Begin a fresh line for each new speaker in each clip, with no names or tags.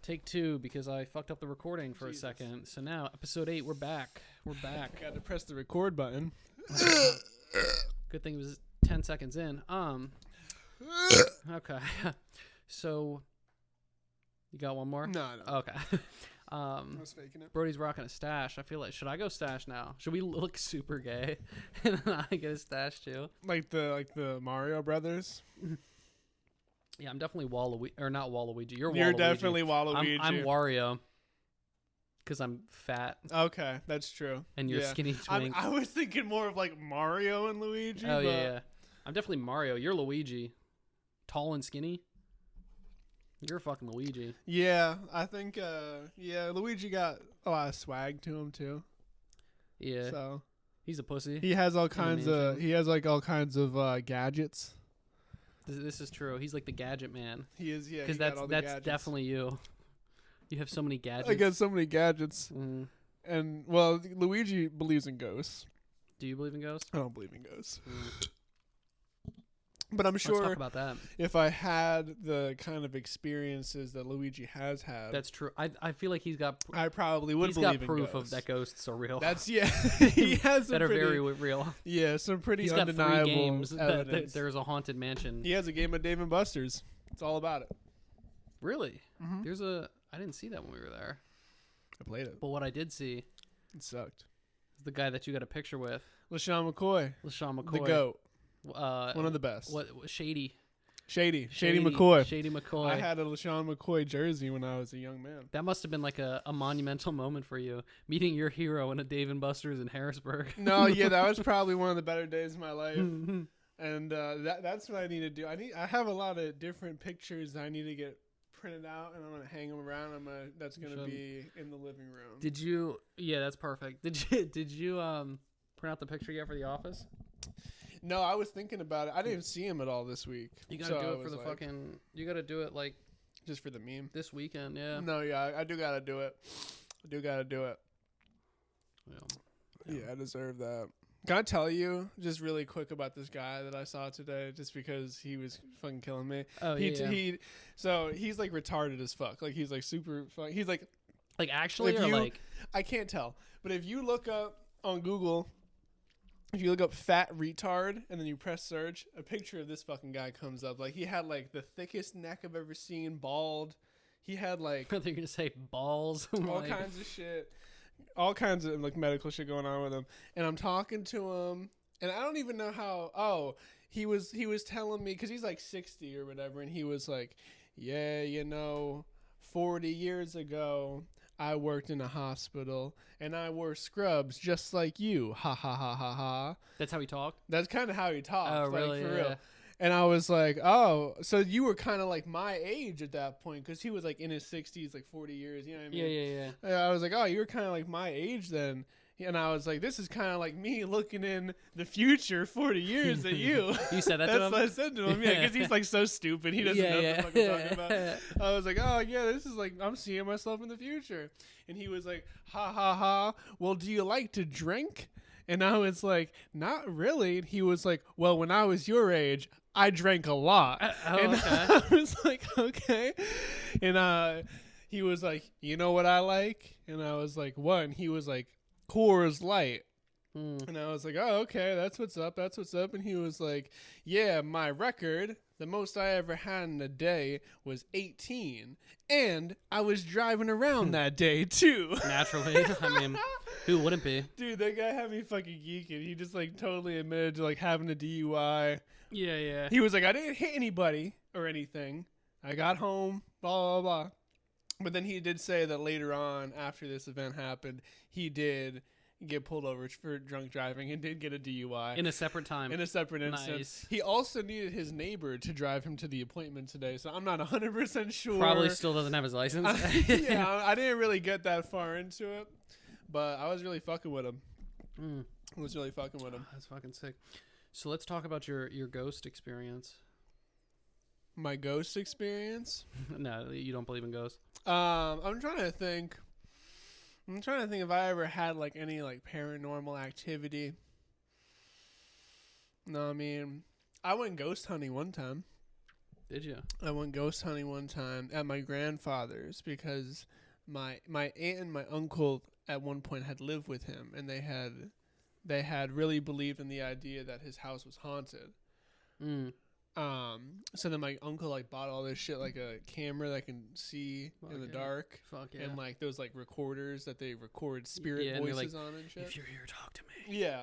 Take two because I fucked up the recording for a second. So now, episode 8, we're back. We're back.
Got to press the record button.
Good thing it was 10 seconds in. Okay. So, you got one more?
No.
Okay.
I was faking it.
Brody's rocking a stash. I feel like, should I go stash now? Should we look super gay and then I get a stash too?
Like the Mario Brothers.
Yeah, I'm definitely Waluigi, or not Waluigi. You're
Definitely Waluigi.
I'm Wario because I'm fat
Okay, that's true.
and you're skinny twink.
I was thinking more of like Mario and Luigi.
Oh
but
yeah. I'm definitely Mario. You're Luigi, tall and skinny. You're fucking Luigi.
Yeah, I think. Luigi got a lot of swag to him too.
Yeah.
So
He's a pussy.
he has all kinds of. He has like all kinds of gadgets.
This is true. He's like the gadget man.
He is. Yeah.
Because that's definitely you. You have so many gadgets.
I got so many gadgets.
Mm.
And well, Luigi believes in ghosts.
Do you believe in ghosts?
I don't believe in ghosts. But I'm
Let's
sure
talk about that.
if I had the kind of experiences that Luigi has had,
That's true. I feel like he's got
I probably would believe in
proof
ghosts.
of that ghosts are real.
That's he has some
that are
pretty,
very real.
Yeah, some pretty
He's got 3
undeniable
games
evidence.
there's a haunted mansion.
He has a game of Dave and Buster's. It's all about it.
Really?
Mm-hmm.
I didn't see that when we were there.
I played it.
But what I did see
It sucked.
is the guy that you got a picture with,
LaShawn McCoy,
LaShawn McCoy,
the GOAT,
one
one of the best.
What Shady
McCoy.
Shady McCoy.
I had a LaShawn McCoy jersey when I was a young man.
That must have been like a monumental moment for you, meeting your hero in a Dave and Buster's in Harrisburg.
No, yeah, that was probably one of the better days of my life. And that's what I need to do. I have a lot of different pictures I need to get printed out, and I'm gonna hang them around. That's gonna be in the living room.
Did you? Yeah, that's perfect. Did you print out the picture yet for the office?
No, I was thinking about it. I didn't see him at all this week.
You gotta do it for the fucking. You gotta do it like
just for the meme
this weekend. Yeah.
No, yeah, I do gotta do it. Yeah, I deserve that. Can I tell you just really quick about this guy that I saw today? Just because he was fucking killing me.
Oh
So he's like retarded as fuck. Like he's like super. He's like
actually, or like
I can't tell. But if you look up on Google, if you look up fat retard and then you press search, a picture of this fucking guy comes up. Like he had like the thickest neck I've ever seen, bald. He had like
I thought you were gonna say balls.
all kinds of shit. All kinds of like medical shit going on with him. And I'm talking to him and I don't even know how he was telling me, because he's like 60 or whatever, and he was like, yeah, 40 years ago I worked in a hospital and I wore scrubs just like you. Ha ha ha ha ha.
That's how he talked?
That's kind of how he talked.
Oh,
like,
really?
For
Yeah.
real. And I was like, oh, so you were kind of like my age at that point, because he was like in his 60s, like 40 years. You know what I mean?
Yeah.
I was like, oh, you were kind of like my age then. And I was like, this is kind of like me looking in the future 40 years at you.
You said that to
That's
him?
what I said to him, yeah, because he's like so stupid. He doesn't know what the fuck I'm talking about. I was like, oh, yeah, this is like, I'm seeing myself in the future. And he was like, ha, ha, ha. Well, do you like to drink? And I was like, not really. And he was like, well, when I was your age, I drank a lot. And
okay.
I was like, okay. And he was like, you know what I like? And I was like, what? And he was like, Coors Light. And I was like, oh, okay, that's what's up. And he was like, yeah, my record, the most I ever had in a day was 18. And I was driving around that day, too.
Naturally. I mean, who wouldn't be?
Dude, that guy had me fucking geeking. He just, like, totally admitted to, like, having a DUI.
Yeah.
He was like, I didn't hit anybody or anything. I got home, blah, blah, blah. But then he did say that later on, after this event happened, he did get pulled over for drunk driving and did get a DUI.
In a separate time.
In a separate instance.
Nice.
He also needed his neighbor to drive him to the appointment today, so I'm not 100% sure.
Probably still doesn't have his license.
Yeah, I didn't really get that far into it, but I was really fucking with him. I was really fucking with him.
That's fucking sick. So let's talk about your ghost experience.
My ghost experience?
No, you don't believe in ghosts?
I'm trying to think if I ever had like any like paranormal activity. No, I mean, I went ghost hunting one time.
Did you?
I went ghost hunting one time at my grandfather's because my aunt and my uncle at one point had lived with him, and they had really believed in the idea that his house was haunted.
Mm.
So then my uncle like bought all this shit, like a camera that can see in the dark,
Fuck yeah.
and like those like recorders that they record spirit
Yeah, and they're
voices
like,
on and shit.
If you're here, talk to me.
Yeah.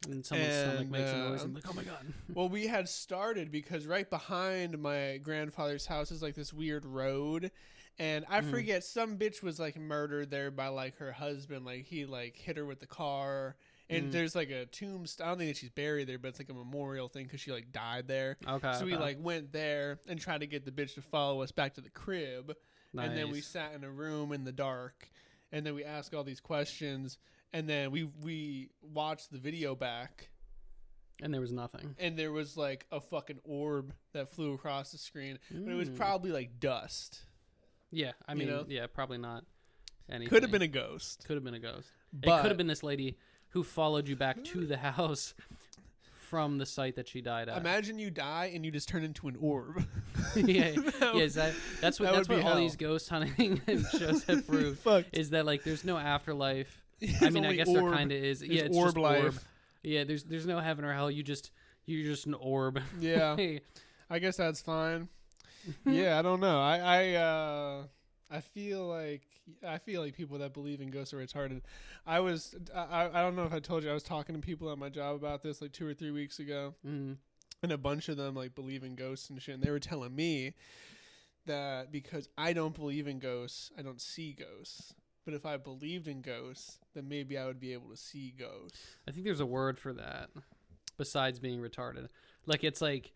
And someone's stomach
And,
makes a noise. And I'm like, oh my god.
Well, we had started because right behind my grandfather's house is like this weird road, and I forget, some bitch was like murdered there by like her husband. Like he like hit her with the car, and there's like a tombstone. I don't think that she's buried there, but it's like a memorial thing because she like died there.
Okay.
So we like went there and tried to get the bitch to follow us back to the crib, and then we sat in a room in the dark, and then we asked all these questions. And then we watched the video back.
And there was nothing.
And there was like a fucking orb that flew across the screen. But it was probably like dust.
Yeah, I mean,
You know?
yeah, probably not anything.
Could have been a ghost.
Could have been a ghost.
But
It could have been this lady who followed you back to the house from the site that she died at.
Imagine you die and you just turn into an orb.
yeah, that's what
would be
all
hell.
these ghost hunting shows have proved.
Fuck.
Is that like there's no afterlife.
It's
I mean, I
only
guess
orb.
there kind of is. Yeah, it's
orb
just
life.
orb. Yeah, there's no heaven or hell. You're just an orb.
Yeah. I guess that's fine. Yeah, I don't know. I feel like people that believe in ghosts are retarded. I don't know if I told you, I was talking to people at my job about this like 2 or 3 weeks ago, and a bunch of them like believe in ghosts and shit. And they were telling me that because I don't believe in ghosts, I don't see ghosts. But if I believed in ghosts, then maybe I would be able to see ghosts.
I think there's a word for that besides being retarded. Like it's like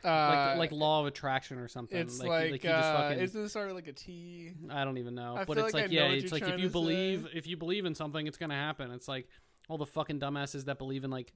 like law of attraction or something.
It's
like you just fucking,
isn't it sort of like a T?
I don't even know.
I
But
feel
it's
like
like,
I know
yeah,
what
it's
you're
like
trying
if you believe in something, it's gonna happen. It's like all the fucking dumbasses that believe in like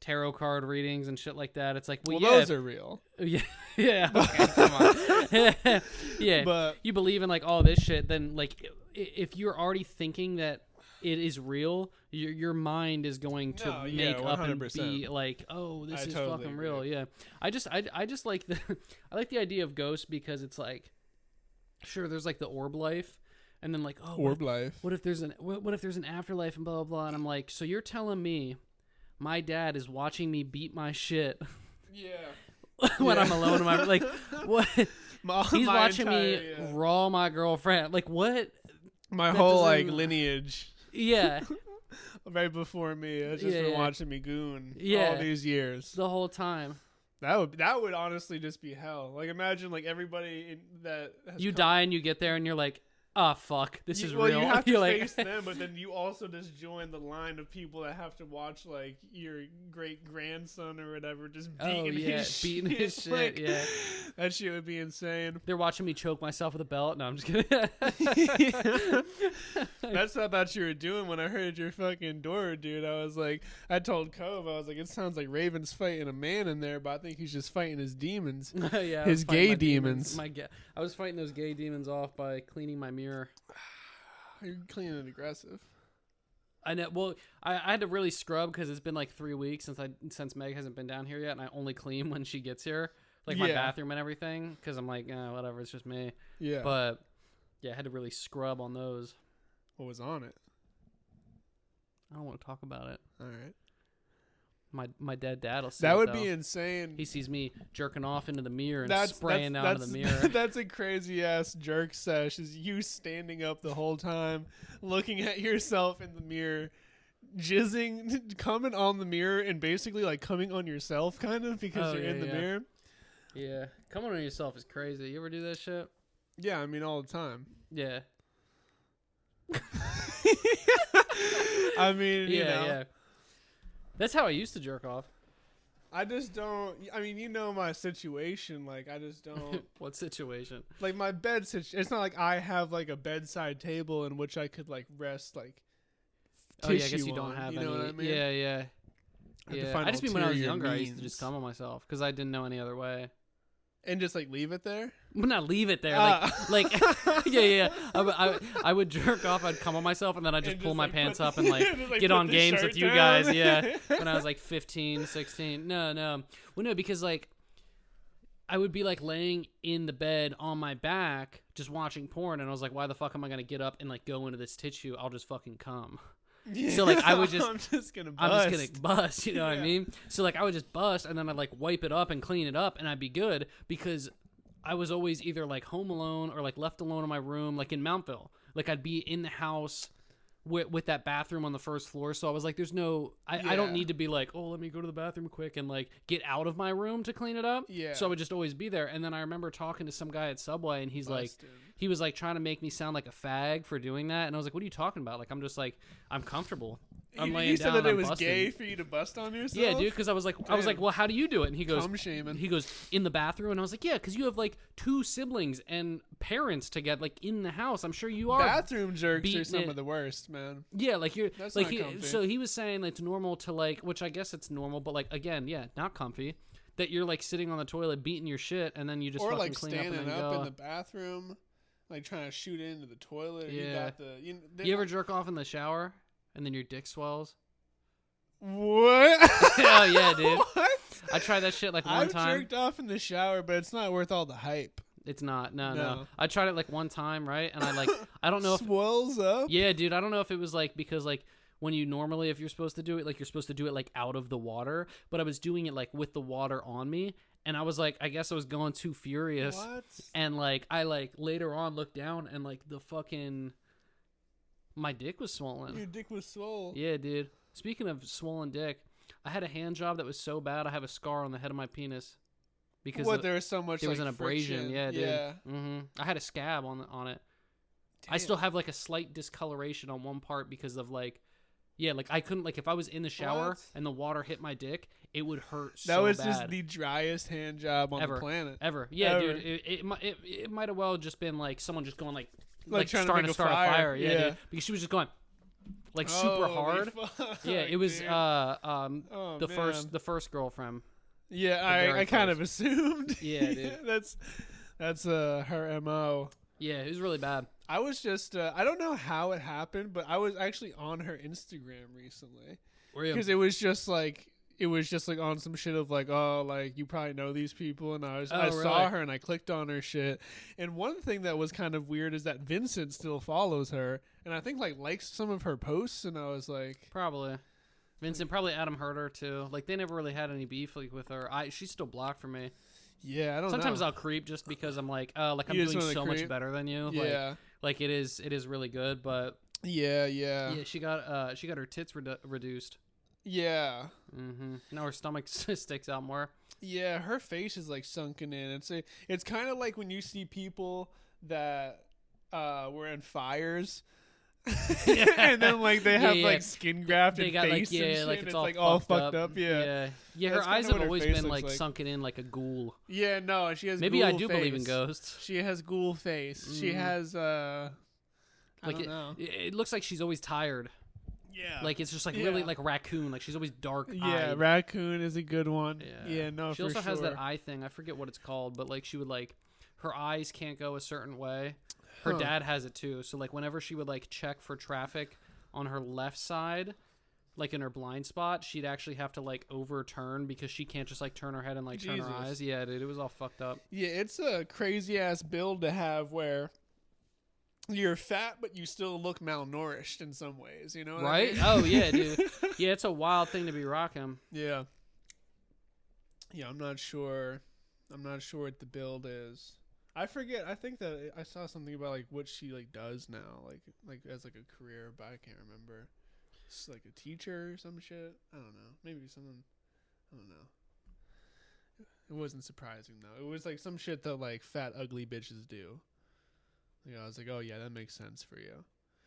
tarot card readings and shit like that. It's like, well yeah,
those are real.
Yeah, yeah. Okay, come on. Yeah,
But
you believe in like all this shit, then like if you're already thinking that it is real, your mind is going to make up and
100%.
be like, oh, this
I
is
totally
fucking
agree.
real. Yeah, I just like I like the idea of ghosts because it's like, sure, there's like the orb life, and then like, oh,
orb life.
what if there's an afterlife and blah blah blah, and I'm like, so you're telling me my dad is watching me beat my shit
Yeah.
when
Yeah.
I'm alone in my like what he's
My
watching
entire-
me
yeah.
raw my girlfriend, like what?
My
that
whole like
doesn't-
lineage
Yeah,
right before me has just
Yeah,
been
yeah.
watching me goon
Yeah.
all these years.
the whole time.
That would honestly just be hell. Like imagine like everybody that has
You
come-
die and you get there and you're like, oh fuck, this is
well,
real.
you have to
You're like,
face them, but then you also just join the line of people that have to watch like your great grandson or whatever just beating
oh yeah,
his
beating
shit.
his shit.
Like,
Yeah,
that shit would be insane.
they're watching me choke myself with a belt. No, I'm just kidding.
That's what I thought you were doing when I heard your fucking door, dude. I was like, I told Cove, I was like, it sounds like Raven's fighting a man in there, but I think he's just fighting his demons.
Yeah, I
His
was fighting
gay
my
demons.
I was fighting those gay demons off by cleaning my mirror.
You're clean and aggressive.
I know. Well, I had to really scrub because it's been like 3 weeks since Meg hasn't been down here yet, and I only clean when she gets here, like my
Yeah.
bathroom and everything. Because I'm like, whatever, it's just me.
Yeah.
But yeah, I had to really scrub on those.
What was on it?
I don't want to talk about it.
All right.
My dead dad will see
That
it,
would
though.
be insane.
He sees me jerking off into the mirror and spraying down to the mirror.
That's a crazy ass jerk sesh. Is you standing up the whole time, looking at yourself in the mirror, jizzing, coming on the mirror, and basically like coming on yourself, kind of because
Oh,
you're
yeah,
in the
yeah.
mirror.
Yeah, coming on yourself is crazy. You ever do that shit?
Yeah, I mean all the time.
Yeah.
I mean, you know,
Yeah. That's how I used to jerk off.
I just don't. I mean, you know my situation. Like, I just don't.
What situation?
Like my bed situation. It's not like I have like a bedside table in which I could like rest like.
Oh yeah, I guess
tissue
you don't
on,
have
you
any.
know what I mean?
Yeah,
I have to
yeah.
find
I just mean when I was
ulterior
younger, I used to
means.
just come on myself because I didn't know any other way.
And just like leave it there.
Well, not leave it there,
Ah.
like yeah. I would jerk off. I'd come on myself, and then I'd just
And
pull
just,
my
like,
pants
put-
up and like
just, like,
get
put
on
the
games
shirt
with you
down.
guys. Yeah, when I was like 15, 16. No. Well, no, because like I would be like laying in the bed on my back just watching porn, and I was like, why the fuck am I gonna get up and like go into this tissue? I'll just fucking come.
Yeah.
So like I would just
I'm just gonna
bust, you know what I
Yeah.
mean? So like I would just bust, and then I'd like wipe it up and clean it up, and I'd be good, because I was always either like home alone or like left alone in my room, like in Mountville. Like I'd be in the house with that bathroom on the first floor, so I was like, there's no, I don't
Yeah.
need to be like, oh, let me go to the bathroom quick and like get out of my room to clean it up.
Yeah.
So I would just always be there. And then I remember talking to some guy at Subway, and he's like,
Busted.
he was like trying to make me sound like a fag for doing that, and I was like, what are you talking about? Like I'm just like, I'm comfortable. I'm laying
You
down.
said that
I'm
it was
busting.
gay for you to bust on yourself?
Yeah, dude, because I was like,
Damn.
well, how do you do it? And he goes,
Cum shaming.
he goes, in the bathroom, and I was like, yeah, because you have like 2 siblings and parents to get like in the house. I'm sure you are.
Bathroom jerks are
beating
some
it.
of the worst, man.
Yeah, like you're
That's
like
not comfy.
so he was saying that it's normal to like, which I guess it's normal, but like again, yeah, not comfy. That you're like sitting on the toilet beating your shit, and then you just
Or
fucking
like
clean up and
standing
then
up
go.
in the bathroom, like trying to shoot into the toilet. You
Yeah.
got the.
You ever jerk off in the shower and then your dick swells?
What?
Oh yeah, dude.
What?
I tried that shit like one
I've
time.
jerked off in the shower, but it's not worth all the hype.
It's not. No.
No.
I tried it like one time, right? And I don't know if
Swells up.
yeah, dude, I don't know if it was like because like when you normally, if you're supposed to do it, like you're supposed to do it like out of the water, but I was doing it like with the water on me, and I was like, I guess I was going too furious,
What?
and like I like later on looked down and like the fucking my dick was swollen.
Your dick was swole.
Yeah, dude. Speaking of swollen dick, I had a hand job that was so bad I have a scar on the head of my penis because
What? There was so much.
there was
like,
an abrasion.
friction.
Yeah, dude.
Yeah.
I had a scab on it. I still have like a slight discoloration on one part because of like, yeah, like I couldn't, like if I was in the shower
What?
and the water hit my dick, it would hurt
That
so
was
bad.
just the driest hand job on
Ever.
the planet.
Ever. Yeah,
Ever.
dude. It might have well just been like someone just going like
Trying
starting
to
to start
make
a fire. Yeah,
Yeah.
dude. Because she was just going like super
Holy
hard.
fuck,
Yeah, it was
dude.
the
man.
first girlfriend.
Yeah,
very
I kind of
first.
assumed.
Yeah, dude.
that's her MO.
Yeah, it was really bad.
I was just I don't know how it happened, but I was actually on her Instagram recently
Were you?
because it was just like on some shit of like, oh, like you probably know these people, and I
really?
saw her and I clicked on her shit. And one thing that was kind of weird is that Vincent still follows her, and I think like likes some of her posts, and I was like,
Probably. Vincent, probably Adam hurt her too. Like they never really had any beef like with her. She's still blocked from me.
yeah, I don't
Sometimes
know.
I'll creep just because I'm like, oh, like I'm
You just
doing
wanna
so much
creep?
better than you.
Yeah,
Like it is really good, but
yeah.
yeah, she got her tits reduced.
Yeah.
Now her stomach sticks out more.
Yeah, her face is like sunken in. It's kind of like when you see people that were in fires, and then like they have
Yeah.
like skin grafted
They got like
face and shit,
like
and
it's
like
all
fucked up. Yeah.
Yeah. Her
That's
eyes
kinda
have
what her
always
face
been
looks
like
like.
sunken in like a ghoul.
Yeah, no, she has.
Maybe I
ghoul
do
face.
believe in ghosts.
She has ghoul face. She has I
Like
don't know.
it looks like she's always tired.
Yeah.
Like it's just like
Yeah.
really like raccoon. Like she's always dark.
Yeah, raccoon is a good one. Yeah, no,
She
for
also
sure.
has that eye thing. I forget what it's called, but like she would like her eyes can't go a certain way. Her
Huh.
dad has it too. So like whenever she would like check for traffic on her left side, like in her blind spot, she'd actually have to like overturn because she can't just like turn her head and like turn her
Jesus.
eyes. Yeah, dude, it was all fucked up.
Yeah, it's a crazy ass build to have where you're fat but you still look malnourished in some ways, you know what I
Right?
mean?
Oh yeah, dude. Yeah, it's a wild thing to be rocking.
Yeah. Yeah, I'm not sure what the build is. I forget. I think that I saw something about like what she like does now, like as like a career, but I can't remember. It's like a teacher or some shit. I don't know. Maybe something. I don't know. It wasn't surprising though. It was like some shit that like fat ugly bitches do. You know, I was like, oh yeah, that makes sense for you.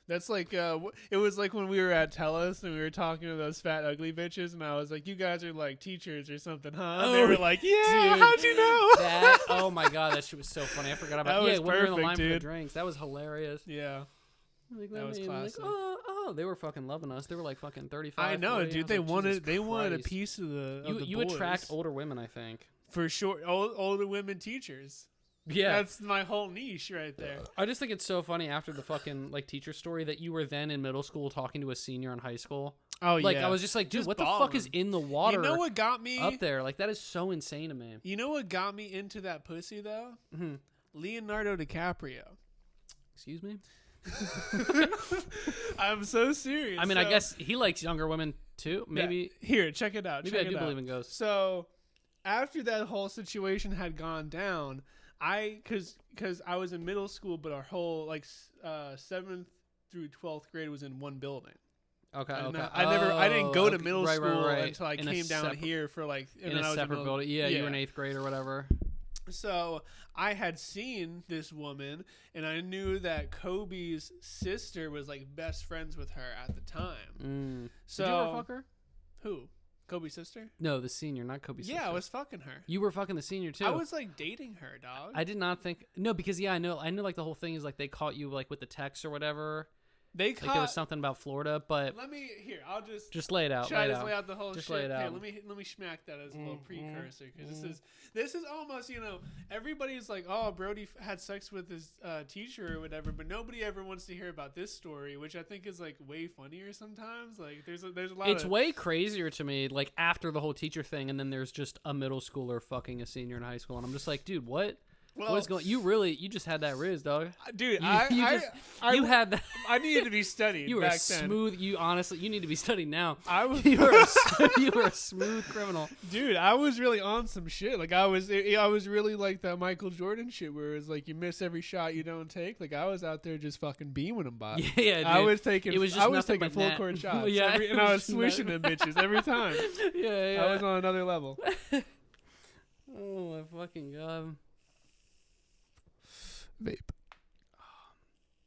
That's like it was like when we were at Tellus and we were talking to those fat ugly bitches, and I was like, you guys are like teachers or something, huh? And they
Oh,
were like, yeah,
dude,
how'd you know?
That oh my god, that shit was so funny. I forgot about
That
yeah,
was
when we were in the
perfect,
line for the
dude.
drinks. That was hilarious.
Yeah.
Like,
That was
like,
classic.
oh, they were fucking loving us. They were like fucking 35.
I know,
40. I
dude.
was
They
like,
wanted
Jesus
they wanted a
Christ.
piece of the
You
boys.
attract older women, I think.
for sure. Older women teachers.
Yeah.
That's my whole niche right there.
I just think it's so funny after the fucking like teacher story that you were then in middle school talking to a senior in high school.
Oh
Like
yeah.
I was just like, dude,
Just
what the fuck is
balling.
in the water
You know what got me?
up there? Like that is so insane to me.
You know what got me into that pussy though?
Mhm.
Leonardo DiCaprio.
Excuse me.
I'm so serious.
I mean, I guess he likes younger women too. Maybe.
Here, check it out.
Maybe
check
I do
it
believe
out.
in ghosts.
So, after that whole situation had gone down, cause I was in middle school, but our whole 7th through 12th grade was in one building.
Okay.
And
Okay.
I didn't go to
okay.
middle
Right,
school
right.
until I
In a
came down
separate-
here for and
in
then I
a
was
separate
middle-
building. Yeah, you were in 8th grade or whatever.
So I had seen this woman, and I knew that Kobe's sister was like best friends with her at the time. So
Did you ever fuck her?
who? Kobe's sister?
No, the senior, not Kobe's sister.
Yeah, I was fucking her.
You were fucking the senior too.
I was like dating her, dog.
I did not think no, because I know like the whole thing is like they caught you like with the text or whatever.
They
Like
caught.
there was something about Florida, but
I'll
just lay it out.
Should
lay
I
it
just
out.
lay out the whole
Just
shit?
lay it
Here,
out.
let me smack that as a little precursor because this is almost everybody's like, oh, Brody had sex with his teacher or whatever, but nobody ever wants to hear about this story, which I think is like way funnier sometimes. Like there's a lot.
It's way crazier to me, like after the whole teacher thing, and then there's just a middle schooler fucking a senior in high school, and I'm just like, dude, what? What's going? You just had that riz, dog.
Dude,
You
I
had that.
I needed to be studied.
You were
back
smooth. You honestly, you need to be studied now.
I was.
You were a smooth criminal.
Dude, I was really on some shit. Like I was really like that Michael Jordan shit where it's like you miss every shot you don't take. Like I was out there just fucking beaming them by.
Yeah, dude.
I was taking.
It was just
I was
nothing
taking
but
full
net.
court shots.
Yeah,
and
it
I
was
was
just
swishing them bitches every time.
Yeah.
I was on another level.
Oh my fucking god.
Vape.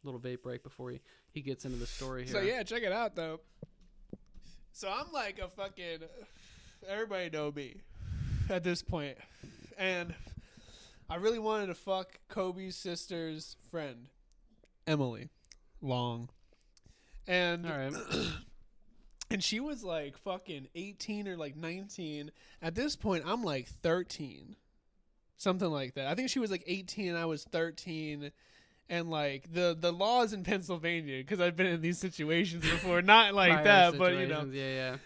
Little vape break before he gets into the story here.
So yeah, check it out though. So I'm like a fucking. Everybody know me at this point, and I really wanted to fuck Kobe's sister's friend, Emily Long, and
All right.
and she was like fucking 18 or like 19. At this point, I'm like 13, something like that. I think she was like 18 and I was 13. And like the laws in Pennsylvania, because I've been in these situations before, not like
Prior
that, but you know,
situations,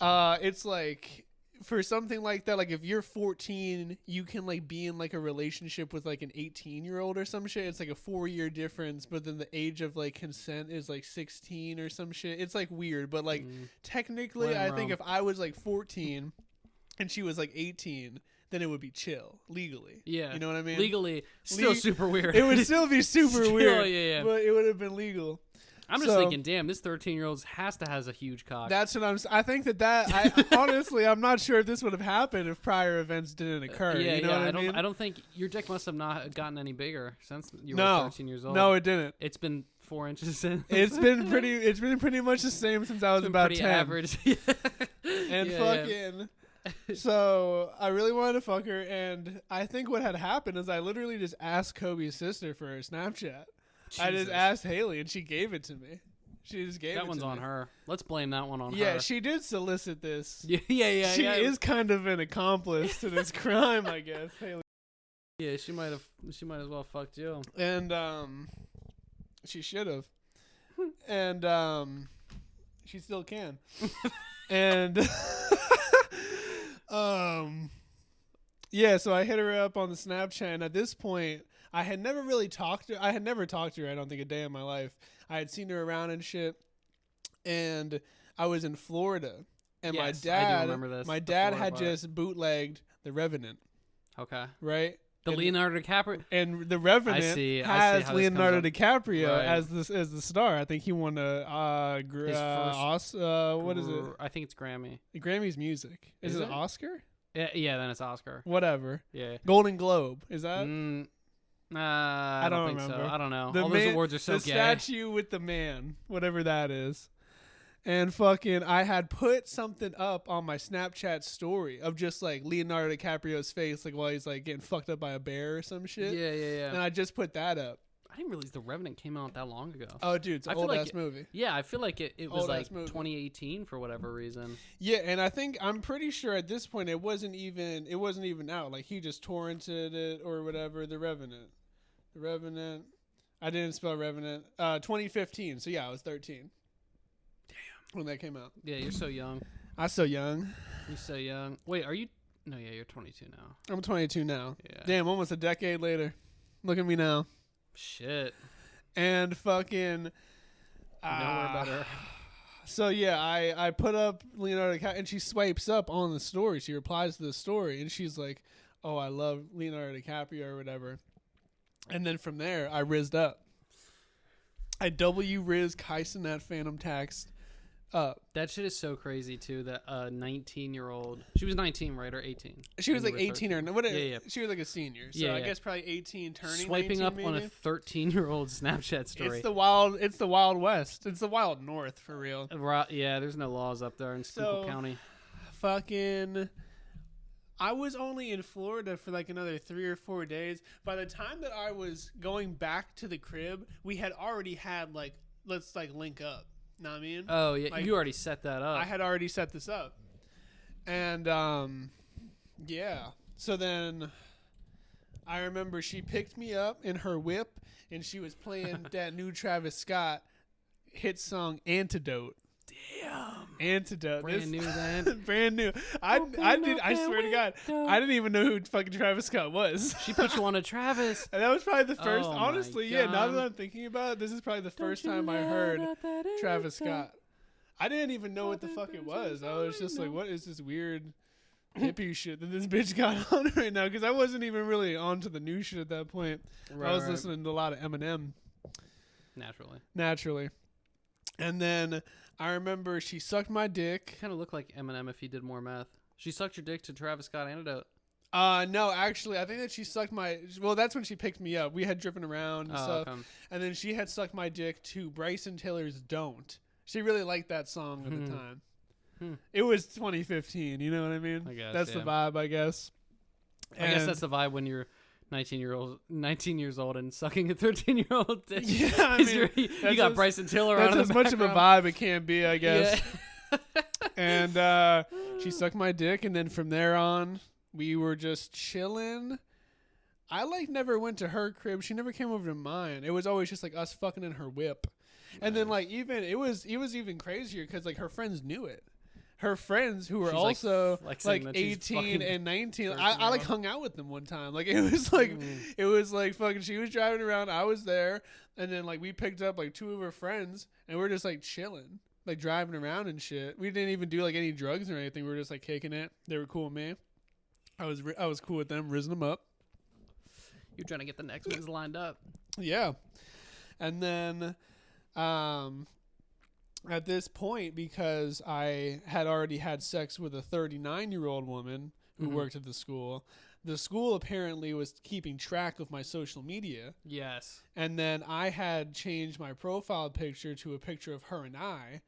yeah.
it's like for something like that, like if you're 14, you can like be in like a relationship with like an 18-year-old or some shit. It's like a 4-year difference, but then the age of like consent is like 16 or some shit. It's like weird, but like technically,
When
I
in
think
Rome.
if I was like 14 and she was like 18, then it would be chill legally.
Yeah.
You know what I mean?
Legally, still super weird.
It would still be super
Still,
weird.
yeah.
But it would have been legal.
I'm just
So-
thinking, damn, this 13-year-old has a huge cock.
That's what I think I honestly, I'm not sure if this would have happened if prior events didn't occur.
yeah,
you know what I mean?
I don't think your dick must have not gotten any bigger since you
No.
were 13 years old.
No, it didn't.
It's been 4 inches since.
It's been pretty much the same since I was about
pretty
10.
average.
And
Yeah,
fucking so I really wanted to fuck her, and I think what had happened is I literally just asked Kobe's sister for her Snapchat. I just
Jesus.
asked Haley, and she gave it to me. She just gave it
That
to
one's
me.
on her. Let's blame that one on her.
Yeah, she did solicit this.
Yeah.
She is kind of an accomplice to this crime, I guess. Haley.
Yeah, she might as well fucked you.
And she should have. And she still can. And yeah, so I hit her up on the Snapchat, and at this point I had never talked to her, I don't think, a day in my life. I had seen her around and shit, and I was in Florida, and
Yes, I
my
do
dad
remember this,
my
the
dad
Florida
had
part.
just bootlegged The Revenant,
Okay.
right?
The
And-
Leonardo DiCaprio.
And The Revenant
see
has
how this comes
Leonardo
up.
DiCaprio
Right.
as the star. I think he won
His first
what is it?
I think it's Grammy.
Grammy's music. Is
Is
it
it?
Oscar?
Yeah, then it's Oscar.
Whatever.
Yeah.
Golden Globe. Is that
I don't think
remember.
so. I don't know.
the
All
man-
those awards are so
the
gay.
statue with the man, whatever that is. And fucking, I had put something up on my Snapchat story of just like Leonardo DiCaprio's face, like while he's like getting fucked up by a bear or some shit.
Yeah.
And I just put that up.
I didn't realize The Revenant came out that long ago.
Oh, dude, it's
I
an
feel
old
like
ass movie.
Yeah, I feel like it was
Old
like
ass movie.
2018 for whatever reason.
Yeah, and I'm pretty sure at this point it wasn't even out. Like he just torrented it or whatever. The Revenant. I didn't spell Revenant. 2015. So yeah, I was 13. when that came out.
Yeah, you're so young.
I was so young.
You're so young. Wait, are you? No, yeah, you're 22 now.
I'm 22 now.
Yeah.
Damn, almost a decade later. Look at me now.
Shit.
And fucking.
Nowhere better.
So yeah, I put up Leonardo DiCaprio, and she swipes up on the story. She replies to the story, and she's like, "Oh, I love Leonardo DiCaprio or whatever." And then from there, I rizzed up. I riz Kyson that Phantom Tax up.
That shit is so crazy too. That 19-year-old. She was 19, right, or 18?
She was
And
like
you were
18 or what?
Yeah.
She was like a senior, so
Yeah,
I
yeah.
guess probably 18, turning
Swiping
19
up
maybe.
on a 13-year-old Snapchat story.
It's the Wild West. It's the Wild North for real.
Yeah, there's no laws up there in Schuylkill County.
Fucking. I was only in Florida for like another 3 or 4 days. By the time that I was going back to the crib, we had already had like, let's like link up. Know what I mean?
Oh yeah,
Like,
you already set that up.
I had already set this up. And yeah. So then I remember she picked me up in her whip and she was playing that new Travis Scott hit song Antidote.
Damn.
Antidote.
Brand new then.
Brand new. I swear to God, I didn't even know who fucking Travis Scott was.
She put you on a Travis.
And that was probably the first.
Oh my
honestly, yeah. Now
God.
that I'm thinking about it, this is probably the first time I heard Travis Scott. I didn't even know what the fuck it was. I was just like, what is this weird hippie shit that this bitch got on right now? Because I wasn't even really onto the new shit at that point. I was listening to a lot of Eminem. Naturally. And then I remember she sucked my dick.
Kind of looked like Eminem if he did more meth. She sucked your dick to Travis Scott Antidote.
No, actually, I think that she sucked my. Well, that's when she picked me up. We had driven around and stuff,
Okay.
and then she had sucked my dick to Bryson Tilller's "Don't." She really liked that song at the time. It was 2015. You know what I mean?
I guess,
that's the
yeah.
vibe, I guess.
I guess that's the vibe when you're 19 years old and sucking a 13-year-old dick.
Yeah, I mean,
you got Bryson Tiller on
that's
in
as
the
much of a
background.
vibe it can be, I guess.
Yeah.
And she sucked my dick, and then from there on, we were just chilling. I like never went to her crib. She never came over to mine. It was always just like us fucking in her whip. And then like even it was even crazier because like her friends knew it. Her friends who were
She's, like,
also
flexing
like
that she's
18
fucking
and 19.
13
I like
year old.
hung out with them one time. Like it was like fucking she was driving around, I was there, and then like we picked up like 2 of her friends and we're just like chilling. Like driving around and shit. We didn't even do like any drugs or anything. We were just like kicking it. They were cool with me. I was cool with them, rizzing them up.
You're trying to get the next ones lined up.
Yeah. And then at this point, because I had already had sex with a 39-year-old woman who worked at the school apparently was keeping track of my social media.
Yes.
And then I had changed my profile picture to a picture of her and I.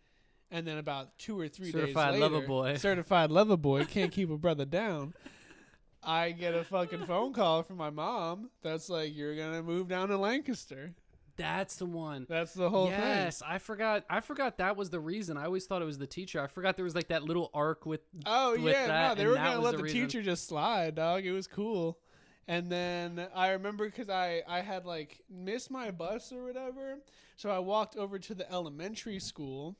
And then about 2 or 3
Certified
days later,
lover boy.
certified lover boy, can't keep a brother down. I get a fucking phone call from my mom that's like, you're going to move down to Lancaster.
That's the one.
That's the whole thing.
Yes, I forgot that was the reason. I always thought it was the teacher. I forgot there was like that little arc with.
Oh,
with
yeah.
that,
No, they
and
were
that
going to
was
let the
reason.
teacher just slide, dog. It was cool. And then I remember because I had like missed my bus or whatever. So I walked over to the elementary school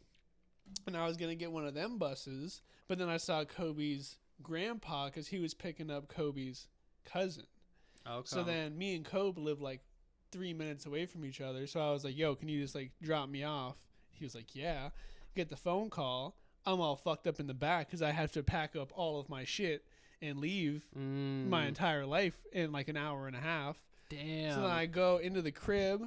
and I was going to get one of them buses. But then I saw Kobe's grandpa because he was picking up Kobe's cousin.
Okay.
So then me and Kobe lived like 3 minutes away from each other. So I was like, yo, can you just like drop me off? He was like, yeah. Get the phone call. I'm all fucked up in the back because I have to pack up all of my shit and leave my entire life in like an hour and a half.
Damn.
So then I go into the crib.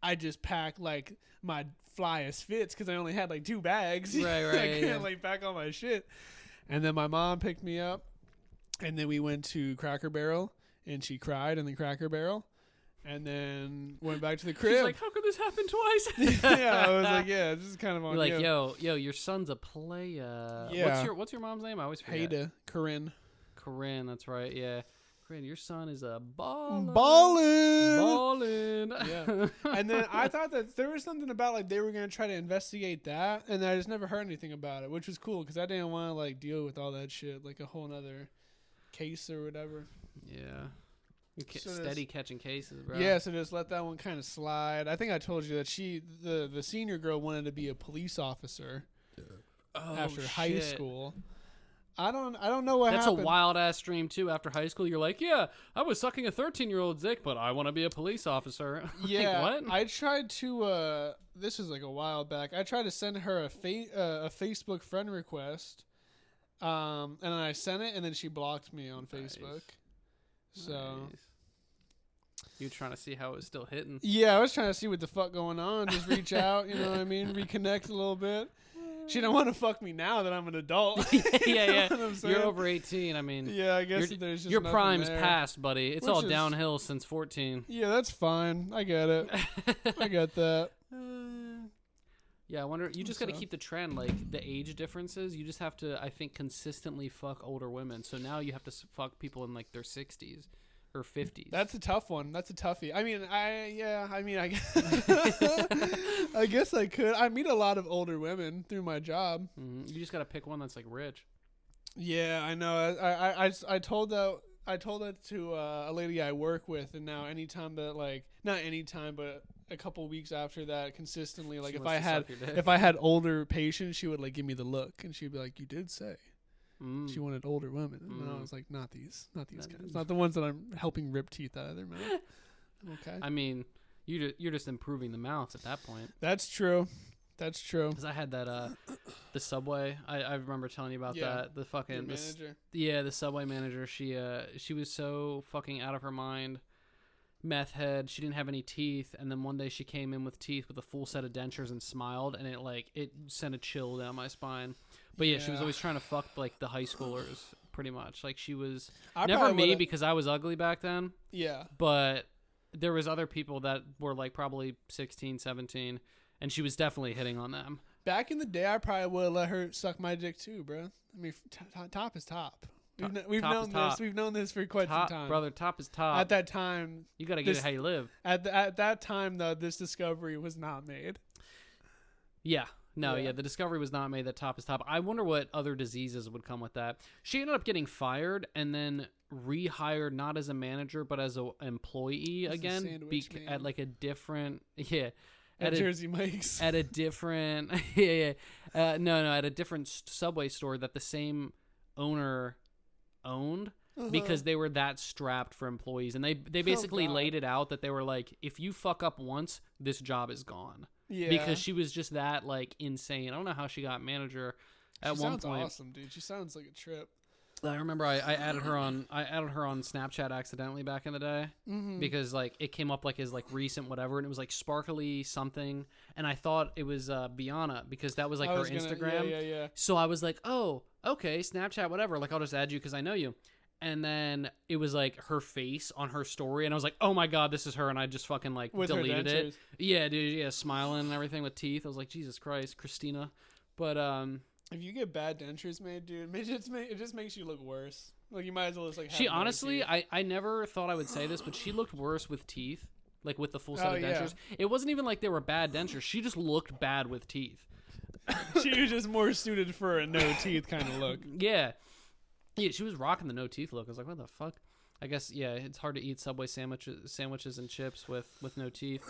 I just pack like my flyest fits because I only had like 2 bags.
Right,
I
right,
couldn't
yeah.
like pack all my shit. And then my mom picked me up, and then we went to Cracker Barrel, and she cried in the Cracker Barrel, and then went back to the crib.
She's like, how could this happen twice?
Yeah, I was like, yeah, this is kind of on
You're like,
you.
yo, your son's a playa.
Yeah.
What's your mom's name? I always forget.
Haida, Corinne.
Corinne, that's right. Yeah. Corinne, your son is a baller.
Ballin'.
Ballin'.
Yeah. And then I thought that there was something about like they were gonna try to investigate that, and I just never heard anything about it, which was cool because I didn't want to like deal with all that shit, like a whole nother case or whatever.
Yeah. You
So
steady catching cases, bro.
Yeah, so just let that one kind of slide. I think I told you that the senior girl wanted to be a police officer, after high
shit.
school. I don't know what
That's
happened.
a wild ass dream too. After high school, you're like, yeah, I was sucking a 13-year-old's dick, but I want to be a police officer.
Yeah,
like, what?
I tried to. This was like a while back. I tried to send her a Facebook friend request, and then I sent it, and then she blocked me on Facebook. So
Nice. You trying to see how it was still hitting?
yeah, I was trying to see what the fuck going on. Just reach out, you know what I mean? Reconnect a little bit. She don't want to fuck me now that I'm an adult.
yeah,
You know
yeah.
what I'm saying?
You're over 18. I mean,
Yeah, I guess there's just
your
nothing
prime's
there.
past, buddy. It's
Which
all
is-
downhill since 14.
Yeah, that's fine. I get it. I get that.
Yeah, I wonder. You just got to
So.
keep the trend, like the age differences. You just have to, I think, consistently fuck older women. So now you have to fuck people in like their 60s or 50s.
That's a tough one. That's a toughie. I mean, I guess I could. I meet a lot of older women through my job.
You just got to pick one that's like rich.
Yeah, I know. I told that to a lady I work with, and now anytime that like not anytime, but a couple weeks after that, consistently, like
She
if
wants
I
to
had
suck your dick.
if I had older patients, she would like give me the look, and she'd be like, "You did say."
Mm.
She wanted older women, and I
Mm.
was like, "Not these
Not
guys,
these.
not the ones that I'm helping rip teeth out of their mouth." Okay,
I mean, you're just improving the mouths at that point.
that's true. That's true.
Because I had that the Subway. I remember telling you about
Yeah.
that. The
Your
fucking
manager.
the Subway manager. She was so fucking out of her mind. Meth head. She didn't have any teeth, and then one day she came in with teeth with a full set of dentures and smiled, and it sent a chill down my spine. But yeah, she was
Yeah.
always trying to fuck like the high schoolers, pretty much. Like she was
I
never
probably
me
would've-
because I was ugly back then,
Yeah.
but there was other people that were like probably 16, 17, and she was definitely hitting on them.
Back in the day, I probably would have let her suck my dick too, bro. I mean, top is top. We've
Top
known
is
this.
top.
We've known this for quite
Top,
some time.
brother, top is top.
At that time,
You got to get
this-
it how you live.
at that time, though, this discovery was not made.
Yeah. No,
Yeah.
yeah, the discovery was not made that top is top. I wonder what other diseases would come with that. She ended up getting fired and then rehired not as a manager but as an employee
As a
again
sandwich man.
at like a different
At
at a,
Jersey Mike's.
at a different no at a different Subway store that the same owner owned because they were that strapped for employees, and they basically
God.
laid it out that they were like, if you fuck up once, this job is gone.
Yeah.
Because she was just that like insane. I don't know how she got manager at
she
one
sounds
point.
awesome, dude. She sounds like a trip.
I remember I added her on Snapchat accidentally back in the day because like it came up like as like recent whatever, and it was like sparkly something, and I thought it was Biana because that was like
I
her
was gonna-
Instagram.
Yeah.
So I was like, oh, okay, Snapchat, whatever. Like, I'll just add you because I know you. And then it was like her face on her story, and I was like, oh my god, this is her. And I just fucking like
With her
deleted it.
dentures.
Yeah, dude. Yeah, smiling and everything with teeth. I was like, Jesus Christ, Christina. But
If you get bad dentures made, dude, it just makes you look worse. Like you might as well just like.
she
have no
honestly,
teeth.
I never thought I would say this, but she looked worse with teeth, like with the full set
Oh,
of
yeah.
dentures. It wasn't even like they were bad dentures. She just looked bad with teeth.
she was just more suited for a no teeth kind of look.
Yeah. Yeah, she was rocking the no teeth look. I was like, what the fuck? I guess yeah, it's hard to eat Subway sandwiches and chips with no teeth.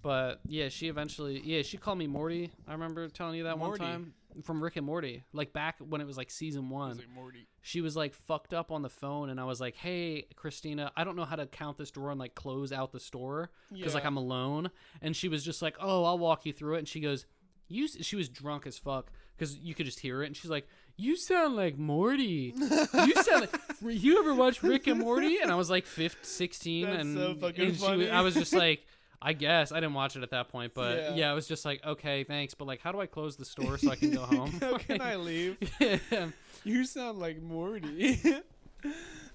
But yeah, she called me Morty. I remember telling you that
Morty.
one time from Rick and Morty, like back when it was like season
I
1.
was like Morty.
She was like fucked up on the phone, and I was like, hey, Christina, I don't know how to count this drawer and like close out the store because like
Yeah.
I'm alone. And she was just like, oh, I'll walk you through it. And she goes, she was drunk as fuck because you could just hear it. And she's like, you sound like Morty. You sound like, you ever watch Rick and Morty? And I was like 16.
That's
and,
so fucking
and
funny.
I was just like, I guess I didn't watch it at that point, but
Yeah.
yeah, I was just like, okay, thanks. But like, how do I close the store so I can go home?
How can I leave?
Yeah.
You sound like Morty.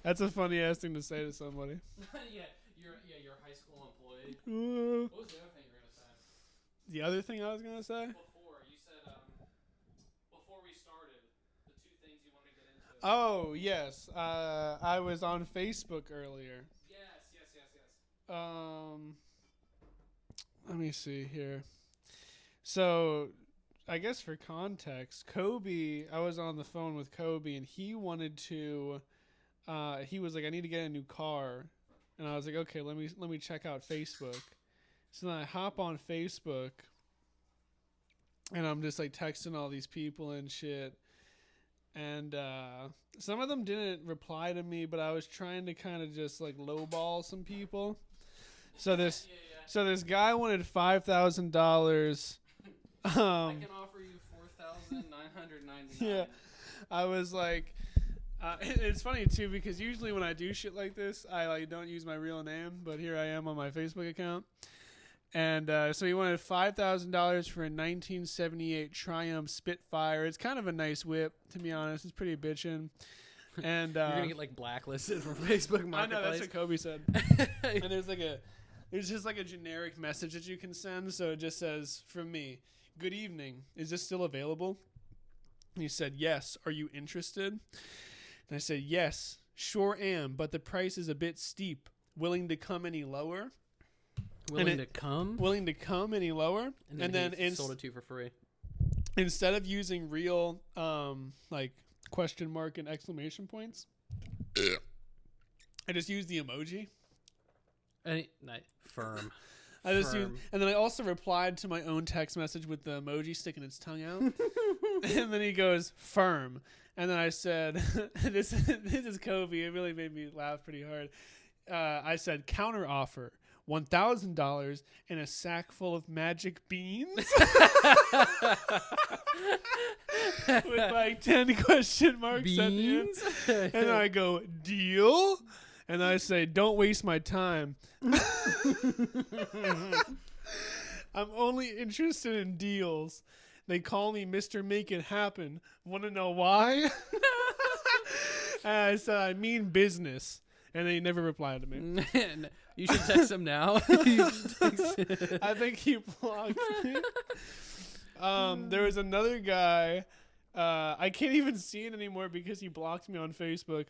That's a funny ass thing to say to somebody.
yeah, you're a high school employee.
Uh,
What was the other thing you were gonna say?
the other thing I was gonna say.
Before you said before we started, the two things you wanted to get into.
Oh yes, I was on Facebook earlier.
Yes.
Let me see here. So, I guess for context, Kobe, I was on the phone with Kobe, and he wanted to. He was like, "I need to get a new car," and I was like, "Okay, let me check out Facebook." So then I hop on Facebook, and I'm just like texting all these people and shit. And some of them didn't reply to me, but I was trying to kind of just like lowball some people. So this guy wanted $5,000.
I can offer you $4,999.
Yeah, I was like, it's funny too because usually when I do shit like this, I like don't use my real name, but here I am on my Facebook account. And so he wanted $5,000 for a 1978 Triumph Spitfire. It's kind of a nice whip, to be honest. It's pretty bitchin'. And
You're gonna get like blacklisted from Facebook Marketplace.
I know, that's what Kobe said. And there's just like a generic message that you can send. So it just says, from me, good evening. Is this still available? And he said, yes. Are you interested? And I said, yes, sure am. But the price is a bit steep. Willing to come any lower?
Willing to come
any lower?
And then he sold it to you for free.
Instead of using real like question mark and exclamation points, I just used the emoji.
Firm.
I just used, and then I also replied to my own text message with the emoji sticking its tongue out. And then he goes, firm. And then I said, this is Kobe. It really made me laugh pretty hard. I said, counter offer. $1,000 and a sack full of magic beans with like 10 question marks at the end. And I go, deal? And I say, don't waste my time. I'm only interested in deals. They call me Mr. Make It Happen. Want to know why? And I said, I mean business. And they never replied to me.
You should text him now.
I think he blocked me. There was another guy. I can't even see it anymore because he blocked me on Facebook.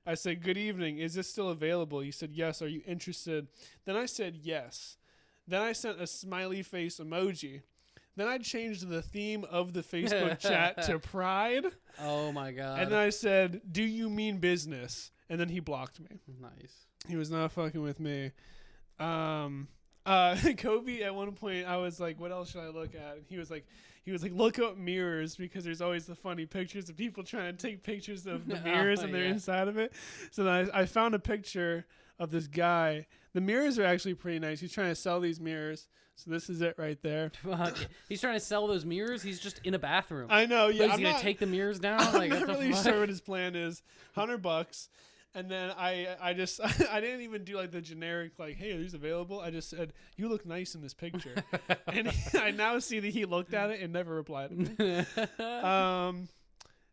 I said, good evening. Is this still available? He said, yes. Are you interested? Then I said, yes. Then I sent a smiley face emoji. Then I changed the theme of the Facebook chat to pride.
Oh, my God.
And then I said, do you mean business? And then he blocked me.
Nice.
He was not fucking with me. Kobe, at one point, I was like, what else should I look at? And he was like, look up mirrors because there's always the funny pictures of people trying to take pictures of the mirrors and they're inside of it. So then I found a picture of this guy. The mirrors are actually pretty nice. He's trying to sell these mirrors. So this is it right there.
He's trying to sell those mirrors. He's just in a bathroom.
I know. Yeah,
but he's going to take the mirrors down.
I'm not really sure what his plan is. $100. And then I just I didn't even do like the generic like, hey, are these available? I just said, you look nice in this picture. And I now see that he looked at it and never replied to me.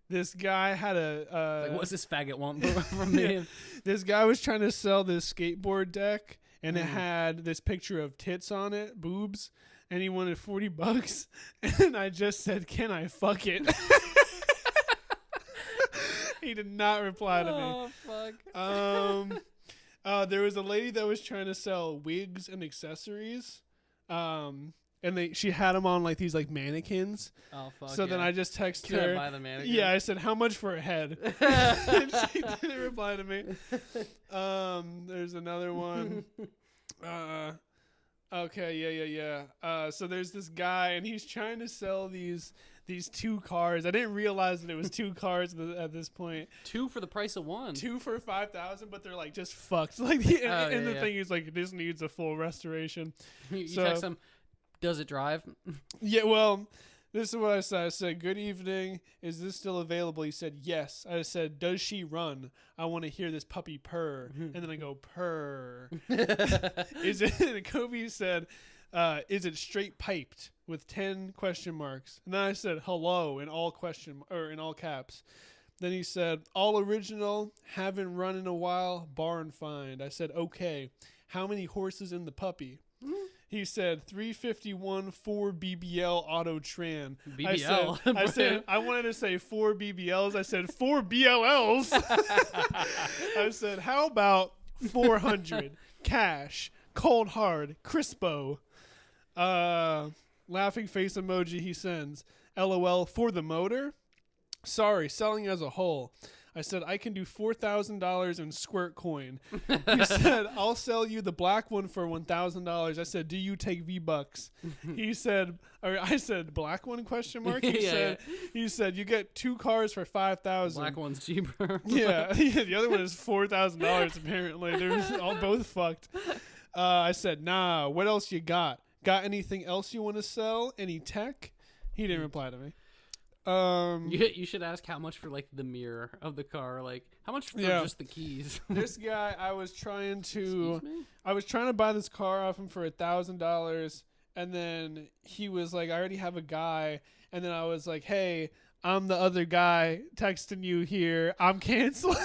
This guy had
like, what's this faggot want from me?
Yeah. This guy was trying to sell this skateboard deck, and it had this picture of tits on it, boobs, and he wanted $40. And I just said, can I fuck it? He did not reply to me.
Oh, fuck.
There was a lady that was trying to sell wigs and accessories. And she had them on like these like mannequins.
Oh, fuck.
So then I just texted
Can
her.
I buy the mannequin?
Yeah, I said, how much for a head? And she didn't reply to me. There's another one. Okay, yeah. So there's this guy, and he's trying to sell these two cars. I didn't realize that it was two cars at this point.
Two for the price of one.
Two for $5,000, but they're like just fucked. Like, and the thing is, like, this needs a full restoration.
You text them, does it drive?
Yeah, well, this is what I said. I said, good evening. Is this still available? He said, yes. I said, does she run? I want to hear this puppy purr. And then I go, purr. Is it? And Kobe said, is it straight piped with 10 question marks? And then I said, hello in all caps. Then he said, all original, haven't run in a while, barn find. I said, okay. How many horses in the puppy? He said 351 4 BBL Auto Tran.
BBL.
I said I wanted to say 4 BBLs. I said 4 BLLs. I said, how about 400 cash, cold hard, crispo. Laughing face emoji he sends. LOL for the motor. Sorry, selling as a whole. I said, I can do $4,000 in squirt coin. He said, I'll sell you the black one for $1,000. I said, do you take V-Bucks? He said, or I said, black one, question mark? He said, you get 2 cars for $5,000.
Black one's cheaper.
Yeah. The other one is $4,000 apparently. They're all both fucked. I said, nah, what else you got? Got anything else you want to sell? Any tech? He didn't reply to me.
You should ask how much for like the mirror of the car, like how much for just the keys.
This guy, I was trying to buy this car off him for $1,000, and then he was like, I already have a guy, and then I was like, hey, I'm the other guy texting you here. I'm canceling.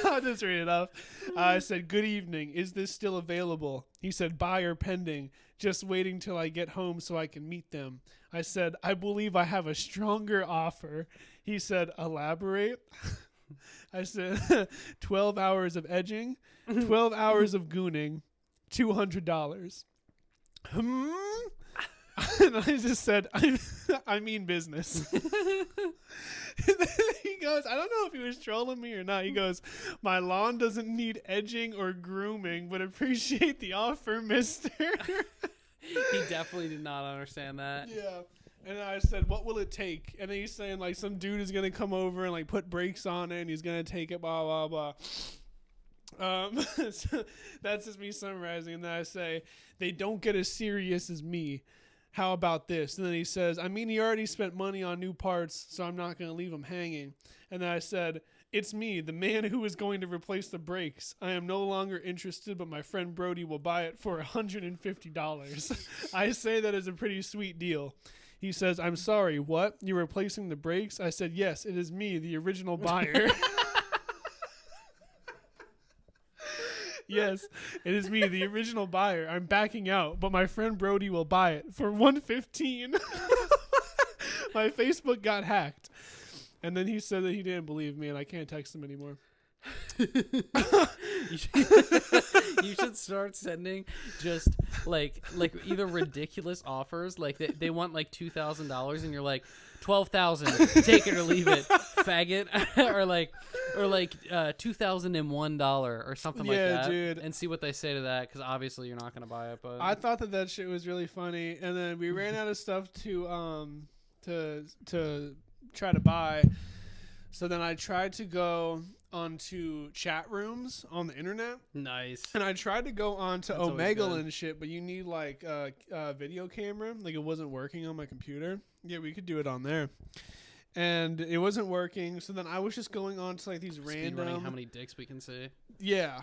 I'll just read it off. I said, good evening. Is this still available? He said, buyer pending. Just waiting till I get home so I can meet them. I said, I believe I have a stronger offer. He said, elaborate. I said, 12 hours of edging, 12 hours of gooning, $200. And I just said, I mean business. And then he goes, I don't know if he was trolling me or not. He goes, my lawn doesn't need edging or grooming, but appreciate the offer, mister.
He definitely did not understand that.
Yeah. And I said, what will it take? And then he's saying, like, some dude is going to come over and, like, put brakes on it, and he's going to take it, blah, blah, blah. So that's just me summarizing. And then I say, they don't get as serious as me. How about this? And then he says, I mean, he already spent money on new parts, so I'm not going to leave him hanging. And then I said, it's me, the man who is going to replace the brakes. I am no longer interested, but my friend Brody will buy it for $150. I say that is a pretty sweet deal. He says, I'm sorry, what? You're replacing the brakes? I said, yes, it is me, the original buyer. Yes, it is me, the original buyer. I'm backing out, but my friend Brody will buy it for $115. My Facebook got hacked. And then he said that he didn't believe me, and I can't text him anymore.
You should start sending just like either ridiculous offers, like they want like $2,000 and you're like $12,000, take it or leave it, faggot, or like $2,001 or something like that,
dude.
and see what they say to that, because obviously you're not gonna buy it. But
I thought that shit was really funny, and then we ran out of stuff to try to buy. So then I tried to go onto chat rooms on the internet.
Nice.
And I tried to go onto
That's
Omegle and shit, but you need like a video camera. Like it wasn't working on my computer. Yeah, we could do it on there. And it wasn't working. So then I was just going on to like these random.
Speedrunning how many dicks we can see.
Yeah.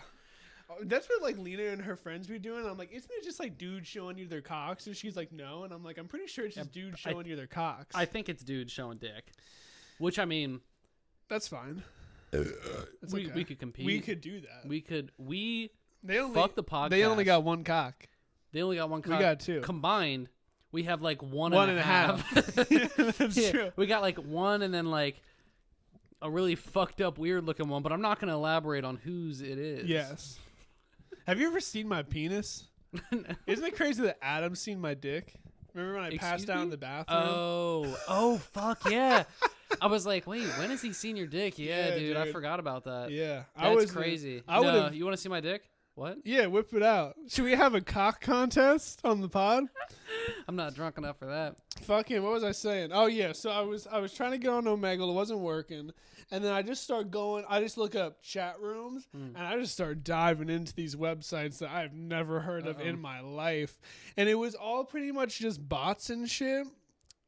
That's what like Lena and her friends be doing. I'm like, isn't it just like dudes showing you their cocks? And she's like, no. And I'm like, I'm pretty sure it's just dudes showing you their cocks.
I think it's dudes showing dick. Which, I mean,
that's fine.
We could compete.
We could do that.
Fuck the podcast.
They only got one cock.
They only got one cock.
We got two.
Combined, we have like one and a half.
That's true.
We got like one and then like a really fucked up weird looking one, but I'm not going to elaborate on whose it is.
Yes. Have you ever seen my penis? Isn't it crazy that Adam's seen my dick? Remember when I passed out in the bathroom?
Oh, fuck yeah. I was like, wait, when has he seen your dick? Yeah, dude, I forgot about that.
Yeah.
That's crazy. You want to see my dick? What?
Yeah, whip it out. Should we have a cock contest on the pod?
I'm not drunk enough for that.
Fucking, what was I saying? Oh, yeah, so I was trying to get on Omegle. It wasn't working. And then I just look up chat rooms, and I just start diving into these websites that I've never heard of in my life. And it was all pretty much just bots and shit.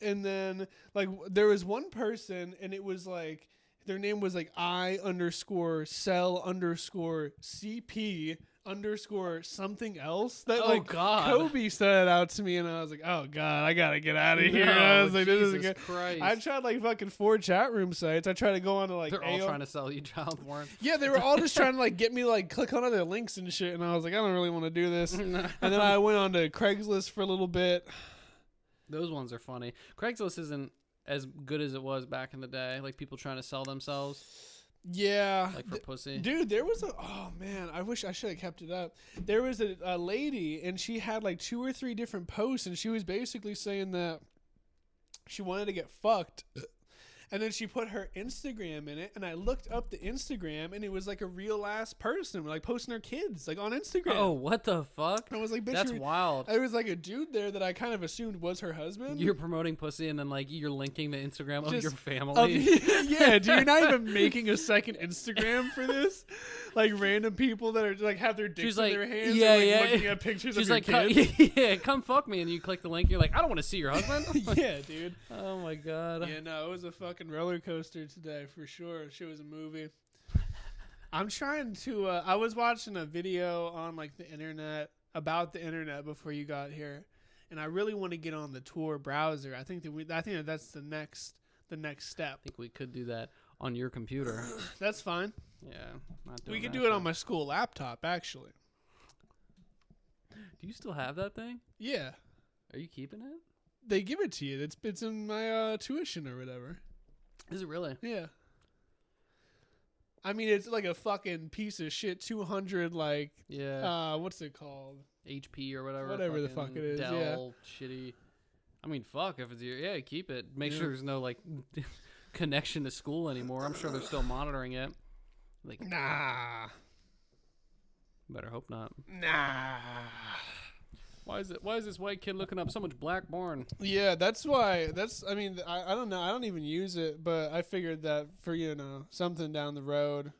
And then, like, there was one person, and it was, like, their name was, like, I_cell_CP _something else. That,
God.
Kobe sent it out to me, and I was like, oh, God, I gotta get out of here.
No,
I was like, this is
Jesus
good.
Christ.
I tried, like, fucking 4 chat room sites. I tried to go on to, like,
They're all trying to sell you child porn.
Yeah, they were all just trying to, like, get me, like, click on other links and shit, and I was like, I don't really want to do this. And then I went on to Craigslist for a little bit.
Those ones are funny. Craigslist isn't as good as it was back in the day. Like people trying to sell themselves.
Yeah.
Like for pussy.
Dude, there was oh man, I wish I should have kept it up. There was a lady, and she had like 2 or 3 different posts, and she was basically saying that she wanted to get fucked. And then she put her Instagram in it, and I looked up the Instagram, and it was like a real ass person, like posting her kids, like on Instagram.
Oh, what the fuck?
I was like, bitch,
That's wild.
There was like a dude there that I kind of assumed was her husband.
You're promoting pussy, and then like you're linking the Instagram of
Just
your family.
Yeah, dude, you're not even making a second Instagram for this. Like random people that are like have their dicks
She's
in
like,
their hands,
yeah,
and, like,
yeah.
looking at pictures
She's
of
like,
your kids.
yeah, come fuck me, and you click the link. You're like, I don't want to see your husband.
Yeah, dude.
Oh my god.
Yeah, no, it was a fucking roller coaster today for sure. Shit was a movie. I'm trying to. I was watching a video on like the internet about the internet before you got here, and I really want to get on the Tor browser. I think that's the next step.
I think we could do that on your computer.
That's fine.
Yeah, not doing
We could
that
do it
shit.
on my school laptop, actually.
Do you still have that thing?
Yeah,
Are you keeping it?
they give it to you. It's in my tuition or whatever.
Is it really?
Yeah. I mean, it's like a fucking piece of shit. 200 like
Yeah.
what's it called?
HP or whatever.
Whatever the fuck
fucking
it is, yeah.
Dell, shitty. I mean, fuck if it's your. Yeah, keep it. Make
Yeah.
sure there's no like connection to school anymore. I'm sure they're still monitoring it. Like,
Nah.
better hope not.
Nah.
Why is this white kid looking up so much black porn?
Yeah, that's why. I mean, I don't know. I don't even use it, but I figured that for, something down the road.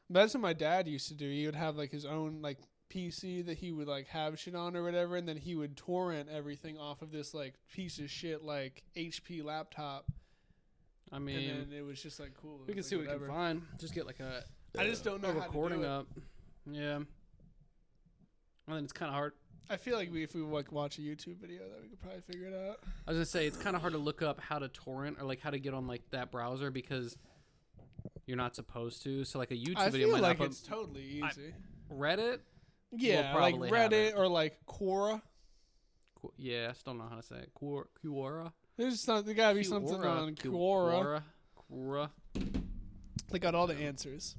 That's what my dad used to do. He would have like his own like PC that he would like have shit on or whatever, and then he would torrent everything off of this like piece of shit like HP laptop.
I mean,
And then it was just like cool. It
we can
was,
see
like,
what we can
whatever.
find. Just get like a.
I just don't know
a
how to
recording
do it.
up. Yeah. And then it's kind of hard.
I feel like if we like watch a YouTube video, that we could probably figure it out.
I was gonna say it's kind of hard to look up how to torrent or like how to get on like that browser because you're not supposed to. So like a YouTube
I
video
feel
might
like
not.
it's totally easy.
Reddit.
Yeah, like
probably have
Reddit
it.
or like Quora.
Yeah, I still don't know how to say it. Quora.
There gotta be something on Quora.
Quora.
They got all the answers.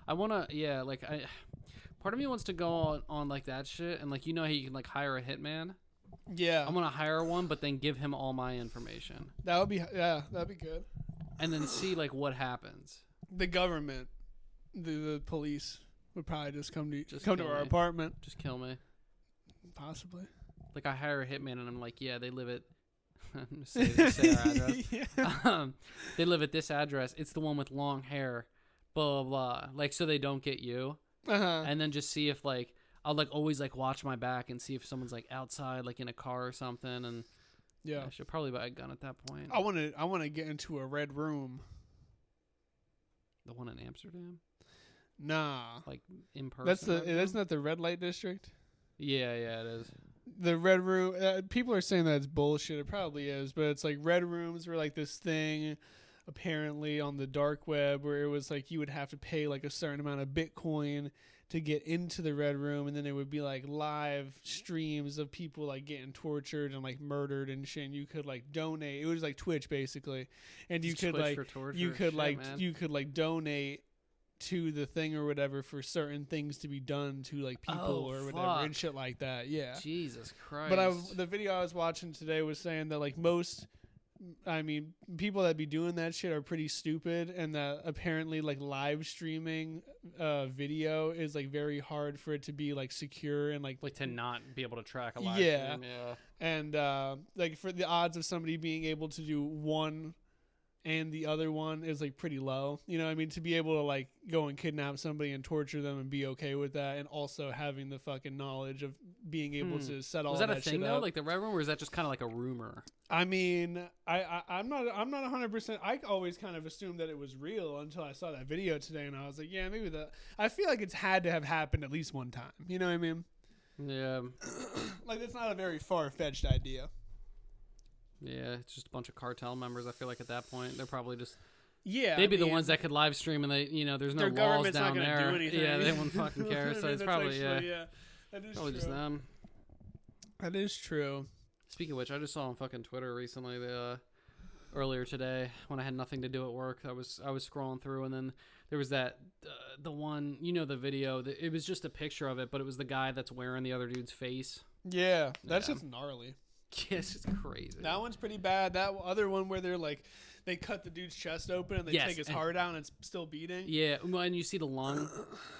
I wanna. Yeah, like I. Part of me wants to go on like that shit and like how you can like hire a hitman.
Yeah,
I'm gonna hire one, but then give him all my information
that'd be good.
and then see like what happens.
The government, the police would probably just come to
Just
come to
kill
our
me.
apartment,
Just kill me.
possibly.
Like I hire a hitman and I'm like, yeah, they live at. say our address.
Yeah.
They live at this address. It's the one with long hair. Blah blah blah. Like so they don't get you.
Uh-huh.
And then just see if like I'll like always like watch my back and see if someone's like outside like in a car or something and
Yeah.
I should probably buy a gun at that point.
I want to get into a red room.
The one in Amsterdam?
Nah.
Like in person.
That's
red room?
isn't that the red light district?
Yeah, it is.
The red room, people are saying that it's bullshit. It probably is, but it's like red rooms were like this thing apparently on the dark web where it was like you would have to pay like a certain amount of Bitcoin to get into the red room, and then it would be like live streams of people like getting tortured and like murdered and shit. And you could like donate. It was like Twitch basically, and you
It's
could
Twitch
like
for torture.
you could
Shit,
like
man.
you could like donate to the thing or whatever for certain things to be done to like people
Oh,
or whatever and
fuck.
shit like that. Yeah.
Jesus Christ.
But the video I was watching today was saying that like people that be doing that shit are pretty stupid, and that apparently like live streaming video is like very hard for it to be like secure and like
to not be able to track a live
Yeah.
stream. Yeah.
and like for the odds of somebody being able to do one and the other one is like pretty low. You know what I mean? To be able to like go and kidnap somebody and torture them and be okay with that, and also having the fucking knowledge of being able to set all
Was that a
that
thing
shit
though?
up.
Like the red room, or is that just kind of like a rumor?
I mean, I'm not 100%. I always kind of assumed that it was real until I saw that video today, and I was like, yeah, maybe that. I feel like it's had to have happened at least one time. You know what I mean?
Yeah.
Like it's not a very far-fetched idea.
Yeah, it's just a bunch of cartel members. I feel like at that point they're probably just
Yeah,
they'd be the ones that could live stream, and there's no
their
laws
government's
down
not gonna
there.
do anything.
Yeah, they wouldn't fucking care. So it's
That's
probably
actually, that is
probably
true.
just them.
That is true.
Speaking of which, I just saw on fucking Twitter recently, earlier today when I had nothing to do at work. I was scrolling through, and then there was that the one, the video. It was just a picture of it, but it was the guy that's wearing the other dude's face.
Yeah, that's
Yeah.
just gnarly.
Yeah, it's just crazy.
That one's pretty bad. That other one where they're like, they cut the dude's chest open and they
Yes,
take his
and-
heart out and it's still beating.
Yeah, well, and you see the lung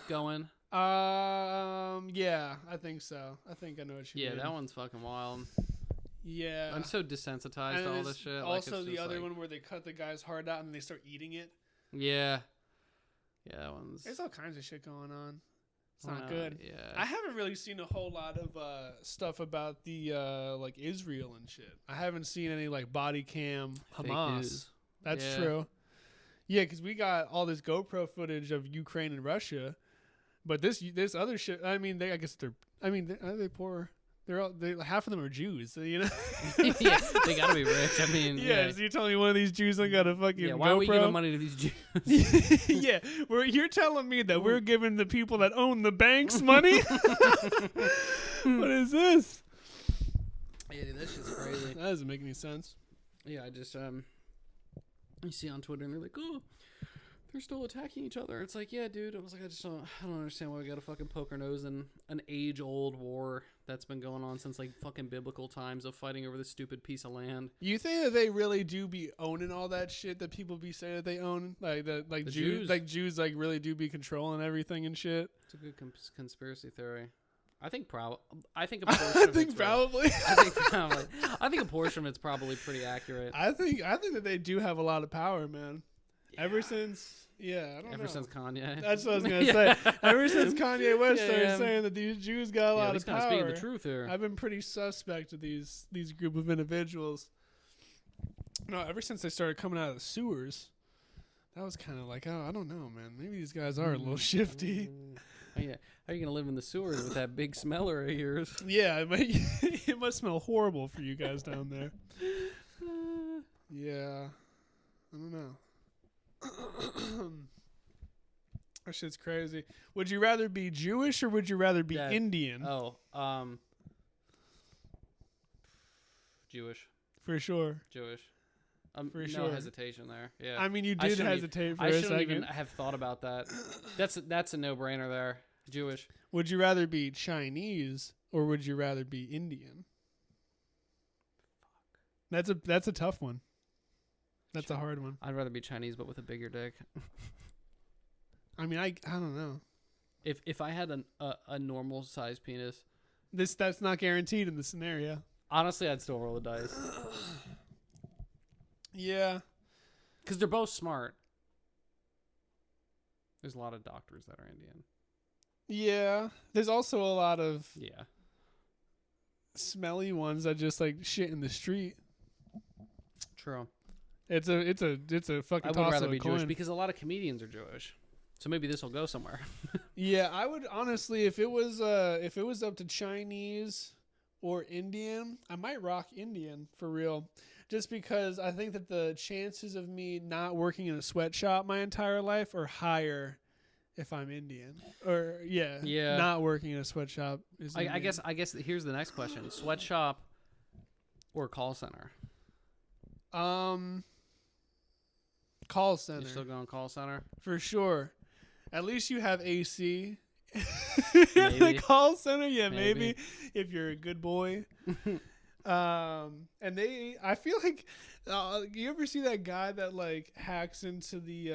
going.
Yeah, I think so. I think I know what you
Yeah,
mean.
that one's fucking wild.
Yeah.
I'm so desensitized
And
to all
there's
this shit.
Also,
it's
the
just
other
like-
one where they cut the guy's heart out and they start eating it.
Yeah. Yeah, that one's.
There's all kinds of shit going on. It's not
Wow,
good.
Yeah.
I haven't really seen a whole lot of stuff about the like Israel and shit. I haven't seen any like body cam
Fake
Hamas.
news.
That's
Yeah.
true. Yeah, because we got all this GoPro footage of Ukraine and Russia, but this other shit. I mean, I guess they're. I mean, are they poor? Half of them are Jews. So, you know.
Yeah, they gotta be rich. I mean,
Yeah, so you're telling me one of these Jews ain't got a fucking
yeah. Why
GoPro?
are we giving money to these Jews?
Yeah, you're telling me that we're giving the people that own the banks money? What is this?
Yeah, dude, that shit's crazy.
That doesn't make any sense.
Yeah, I just you see on Twitter and they're like, oh, they're still attacking each other. It's like, yeah, dude. I was like, I don't understand why we gotta fucking poke our nose in an age-old war that's been going on since like fucking biblical times of fighting over this stupid piece of land.
You think that they really do be owning all that shit that people be saying that they own? Like
The
Jews like really do be controlling everything and shit?
It's a good conspiracy theory. I think I think a portion
I
of
think
it's real.
probably.
I think a portion of it's probably pretty accurate.
I think that they do have a lot of power, man. Ever
Yeah.
since I don't know.
Ever since Kanye.
That's what I was gonna
Yeah.
say. Ever since Kanye West started
Yeah.
saying that these Jews got a lot
he's
of
kind of
power,
speaking the truth here.
I've been pretty suspect of these group of individuals. No, ever since they started coming out of the sewers, that was kind of like, oh, I don't know, man. Maybe these guys are a little shifty.
Oh, yeah. How are you gonna live in the sewers with that big smeller of yours?
Yeah, it must smell horrible for you guys down there. Yeah, I don't know. That shit's crazy. Would you rather be Jewish or would you rather be
Yeah.
Indian?
Oh, Jewish.
For sure.
For
For
no
sure.
hesitation there. Yeah.
I mean, you
I
did
shouldn't
hesitate for
I
a
shouldn't
second.
even have thought about that. That's a no-brainer there. Jewish.
Would you rather be Chinese or would you rather be Indian? That's a tough one. That's a hard one.
I'd rather be Chinese, but with a bigger dick.
I mean, I don't know.
If I had a normal sized penis,
That's not guaranteed in the scenario.
honestly, I'd still roll the dice
Yeah.
because they're both smart. There's a lot of doctors that are Indian.
Yeah. There's also a lot of
Yeah.
smelly ones that just like shit in the street.
True.
It's a fucking
I would
toss
rather
of a
be
coin.
Jewish because a lot of comedians are Jewish. So maybe this will go somewhere.
Yeah, I would honestly, if it was up to Chinese or Indian, I might rock Indian for real. Just because I think that the chances of me not working in a sweatshop my entire life are higher if I'm Indian. Or
Yeah.
not working in a sweatshop is
I
Indian.
guess here's the next question: sweatshop or call center?
Call
You
center
still going call center?
for sure. At least you have AC.
Maybe.
The call center, yeah, maybe
Maybe.
if you're a good boy. And I feel like, you ever see that guy that like hacks into the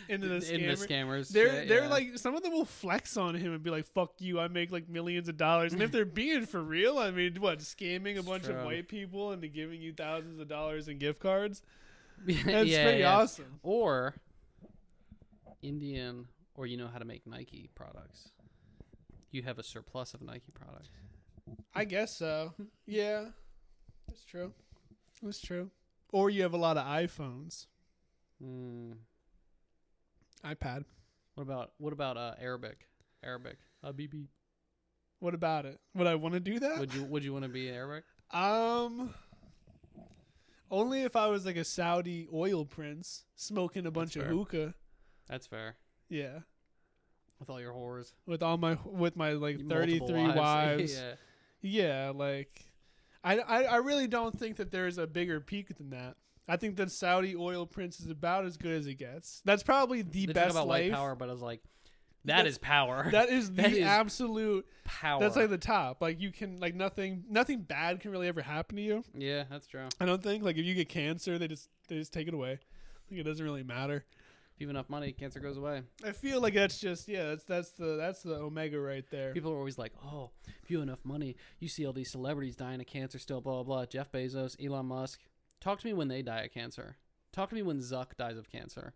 In the scammers.
They're
shit, yeah.
like, some of them will flex on him and be like, "Fuck you, I make like millions of dollars." And if they're being for real, I mean, what, scamming a bunch of
True.
white people into giving you thousands of dollars in gift cards?
Yeah,
That's pretty
yeah.
awesome.
Or Indian, or you know how to make Nike products. You have a surplus of Nike products.
I guess so. Yeah, that's true. That's true. Or you have a lot of iPhones, iPad.
What about Arabic? Habibi.
What about it? Would I want to do that?
Would you want to be Arabic?
Only if I was like a Saudi oil prince smoking a bunch of
fair.
hookah.
That's fair.
Yeah,
With all your whores.
with my like
Multiple
33 wives.
yeah.
Yeah, like I really don't think that there's a bigger peak than that. I think that Saudi oil prince is about as good as it gets. That's probably the
They
best
talk about
life.
white power, but I was like, That is power.
That is the
That is
absolute
power.
That's like the top. Like you can like nothing bad can really ever happen to you.
Yeah, that's true.
I don't think like if you get cancer, they just take it away. Like it doesn't really matter.
If you have enough money, cancer goes away.
I feel like that's just that's the omega right there.
People are always like, oh, if you have enough money, you see all these celebrities dying of cancer still, blah, blah, blah. Jeff Bezos, Elon Musk. Talk to me when they die of cancer. Talk to me when Zuck dies of cancer.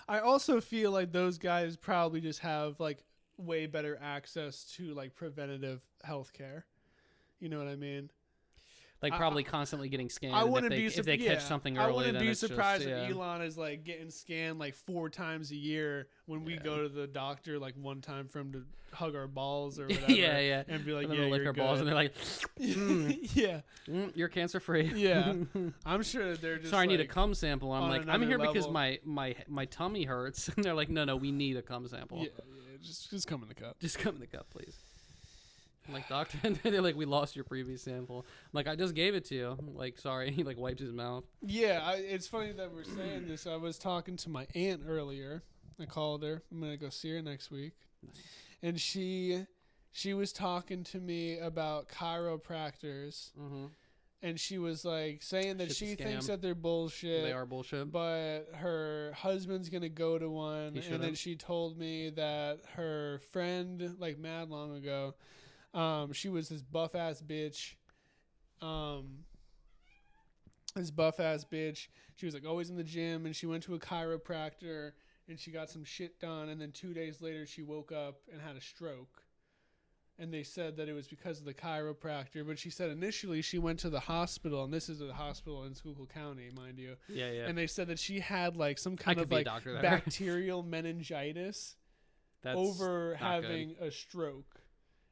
I also feel like those guys probably just have like way better access to like preventative health care. You know what I mean?
Like probably constantly getting scanned.
I wouldn't
if they catch something early,
I wouldn't
then
be
it's
surprised
just,
if Elon is like getting scanned like 4 times a year when we go to the doctor like one time for him to hug our balls or whatever.
yeah.
And be like,
and
yeah,
then lick
you're
our
good.
balls, and they're like,
yeah,
you're cancer free.
yeah. I'm sure that they're just.
Sorry, I need a
like,
cum sample. I'm
on
like, I'm here
another
because
level.
my tummy hurts. And they're like, no, we need a cum sample.
Yeah, just come in the cup.
Just come in the cup, please. I'm like, doctor, and they're like, we lost your previous sample. I'm like, I just gave it to you. I'm like, sorry. He like wipes his mouth.
Yeah, it's funny that we're saying this. I was talking to my aunt earlier. I called her. I'm gonna go see her next week.
Nice.
And she was talking to me about chiropractors.
Mm-hmm.
And she was like saying that
Shit's a
she thinks
scam.
that they're bullshit.
They are bullshit.
But her husband's gonna go to one,
He
and then
should've.
she told me that her friend, like mad long ago, she was this buff ass bitch. She was like always in the gym, and she went to a chiropractor, and she got some shit done, and then 2 days later she woke up and had a stroke. And they said that it was because of the chiropractor, but she said initially she went to the hospital, and this is a hospital in Schuylkill County, mind you.
Yeah.
And they said that she had like some
I
kind
could
of
be a
like
doctor there.
bacterial meningitis
That's
over
not
having a stroke.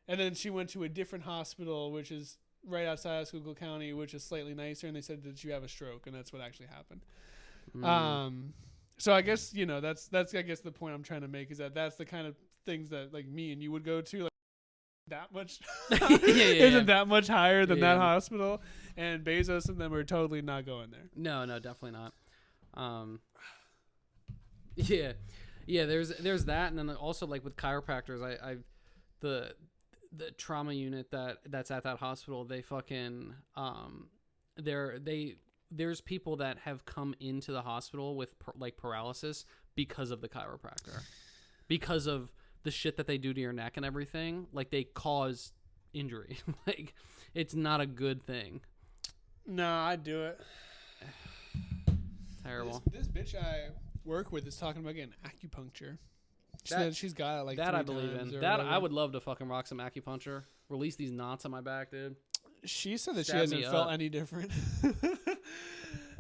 And then she went to a different hospital, which is right outside of Schuylkill County, which is slightly nicer, and they said that you have a stroke, and that's what actually happened.
good.
So I guess that's I guess the point I'm trying to make is that that's the kind of things that like me and you would go to, like that much isn't that much higher than that hospital, and Bezos and them are totally not going there.
No, definitely not. Yeah. There's that, and then also like with chiropractors, I've the trauma unit that's at that hospital. They fucking there's people that have come into the hospital with like paralysis because of the chiropractor, because of the shit that they do to your neck and everything. Like they cause injury. Like it's not a good thing.
No, I'd do it.
Terrible.
This bitch I work with is talking about getting acupuncture. She
That-
said she's got it like
That
3
I believe
times
in.
or
That
whatever.
I would love to fucking rock some acupuncture. Release these knots on my back, dude.
She said that she
Stab
hasn't
me
felt
up.
any different.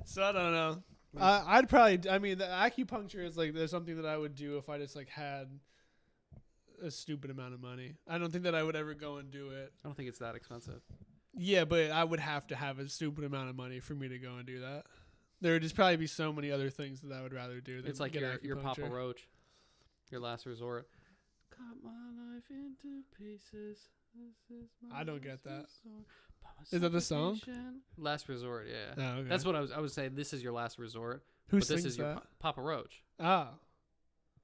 So I don't know. I'd probably. I mean, the acupuncture is like there's something that I would do if I just like had a stupid amount of money. I don't think that I would ever go and do it.
I don't think it's that expensive.
Yeah, but I would have to have a stupid amount of money for me to go and do that. There would just probably be so many other things that I would rather do. Than
It's like
get
your Papa
acupuncture.
Roach, your last resort. Cut my life into pieces. This is my
I don't get
last
that.
resort.
Is that the song?
Suffocation. Last resort, yeah.
Oh, okay.
That's what I would say. This is your last resort.
Who
but
sings
this is your
that?
Papa Roach.
Ah,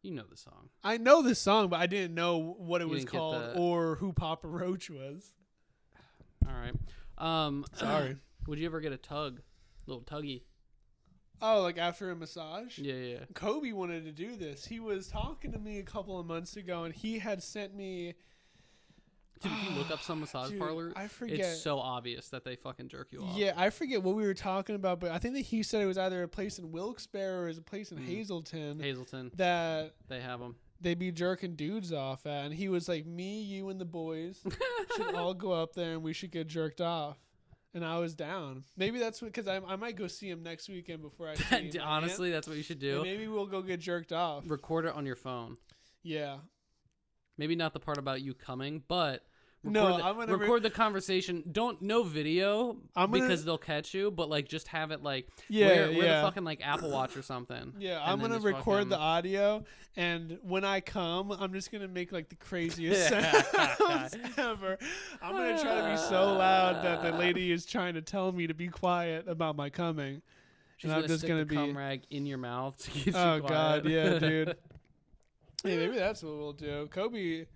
You know the song.
I know this song, but I didn't know what it
You
was
didn't get
called
the-
or who Papa Roach was.
All right.
Sorry.
Would you ever get a little tuggy?
Oh, like after a massage?
Yeah.
Kobe wanted to do this. He was talking to me a couple of months ago, and he had sent me.
Dude, if you look up some massage
Dude,
parlor,
I forget.
it's so obvious that they fucking jerk you off.
Yeah, I forget what we were talking about, but I think that he said it was either a place in Wilkes-Barre or it was a place in Hazleton
Hazleton,
that
they have them.
they'd be jerking dudes off at. And he was like, me, you, and the boys should all go up there and we should get jerked off. And I was down. Maybe that's because I might go see him next weekend before I see him.
Honestly, that's what you should do.
And maybe we'll go get jerked off.
Record it on your phone.
Yeah.
Maybe not the part about you coming, but
No, I'm gonna
record the conversation. No video
I'm gonna-
because they'll catch you, but like just have it like
Yeah,
wear the
yeah.
fucking like Apple Watch or something.
Yeah,
and
I'm
then
gonna
just
record
fucking-
the audio, and when I come, I'm just gonna make like the craziest sounds ever. I'm gonna try to be so loud that the lady is trying to tell me to be quiet about my coming.
She's
and I'm
gonna
just
stick
gonna
the
be.
cum rag in your mouth to get you
Oh
quiet.
God, yeah, dude. Hey, maybe that's what we'll do. Kobe.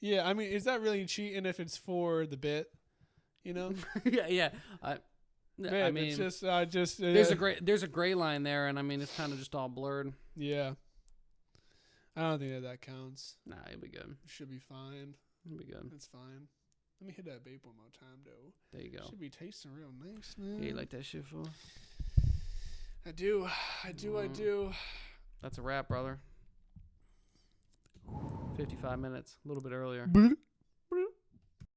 Yeah, I mean, is that really cheating if it's for the bit? You know?
yeah.
Man,
I mean,
it's just
there's a gray line there, and I mean, it's kind of just all blurred.
Yeah. I don't think that counts.
Nah, it'll be good.
Should be fine.
It'll be good.
That's fine. Let me hit that vape one more time, though.
There you go.
Should be tasting real nice, man.
Yeah, you like that shit, fool?
I do. I do.
That's a wrap, brother. 55 minutes, a little bit earlier.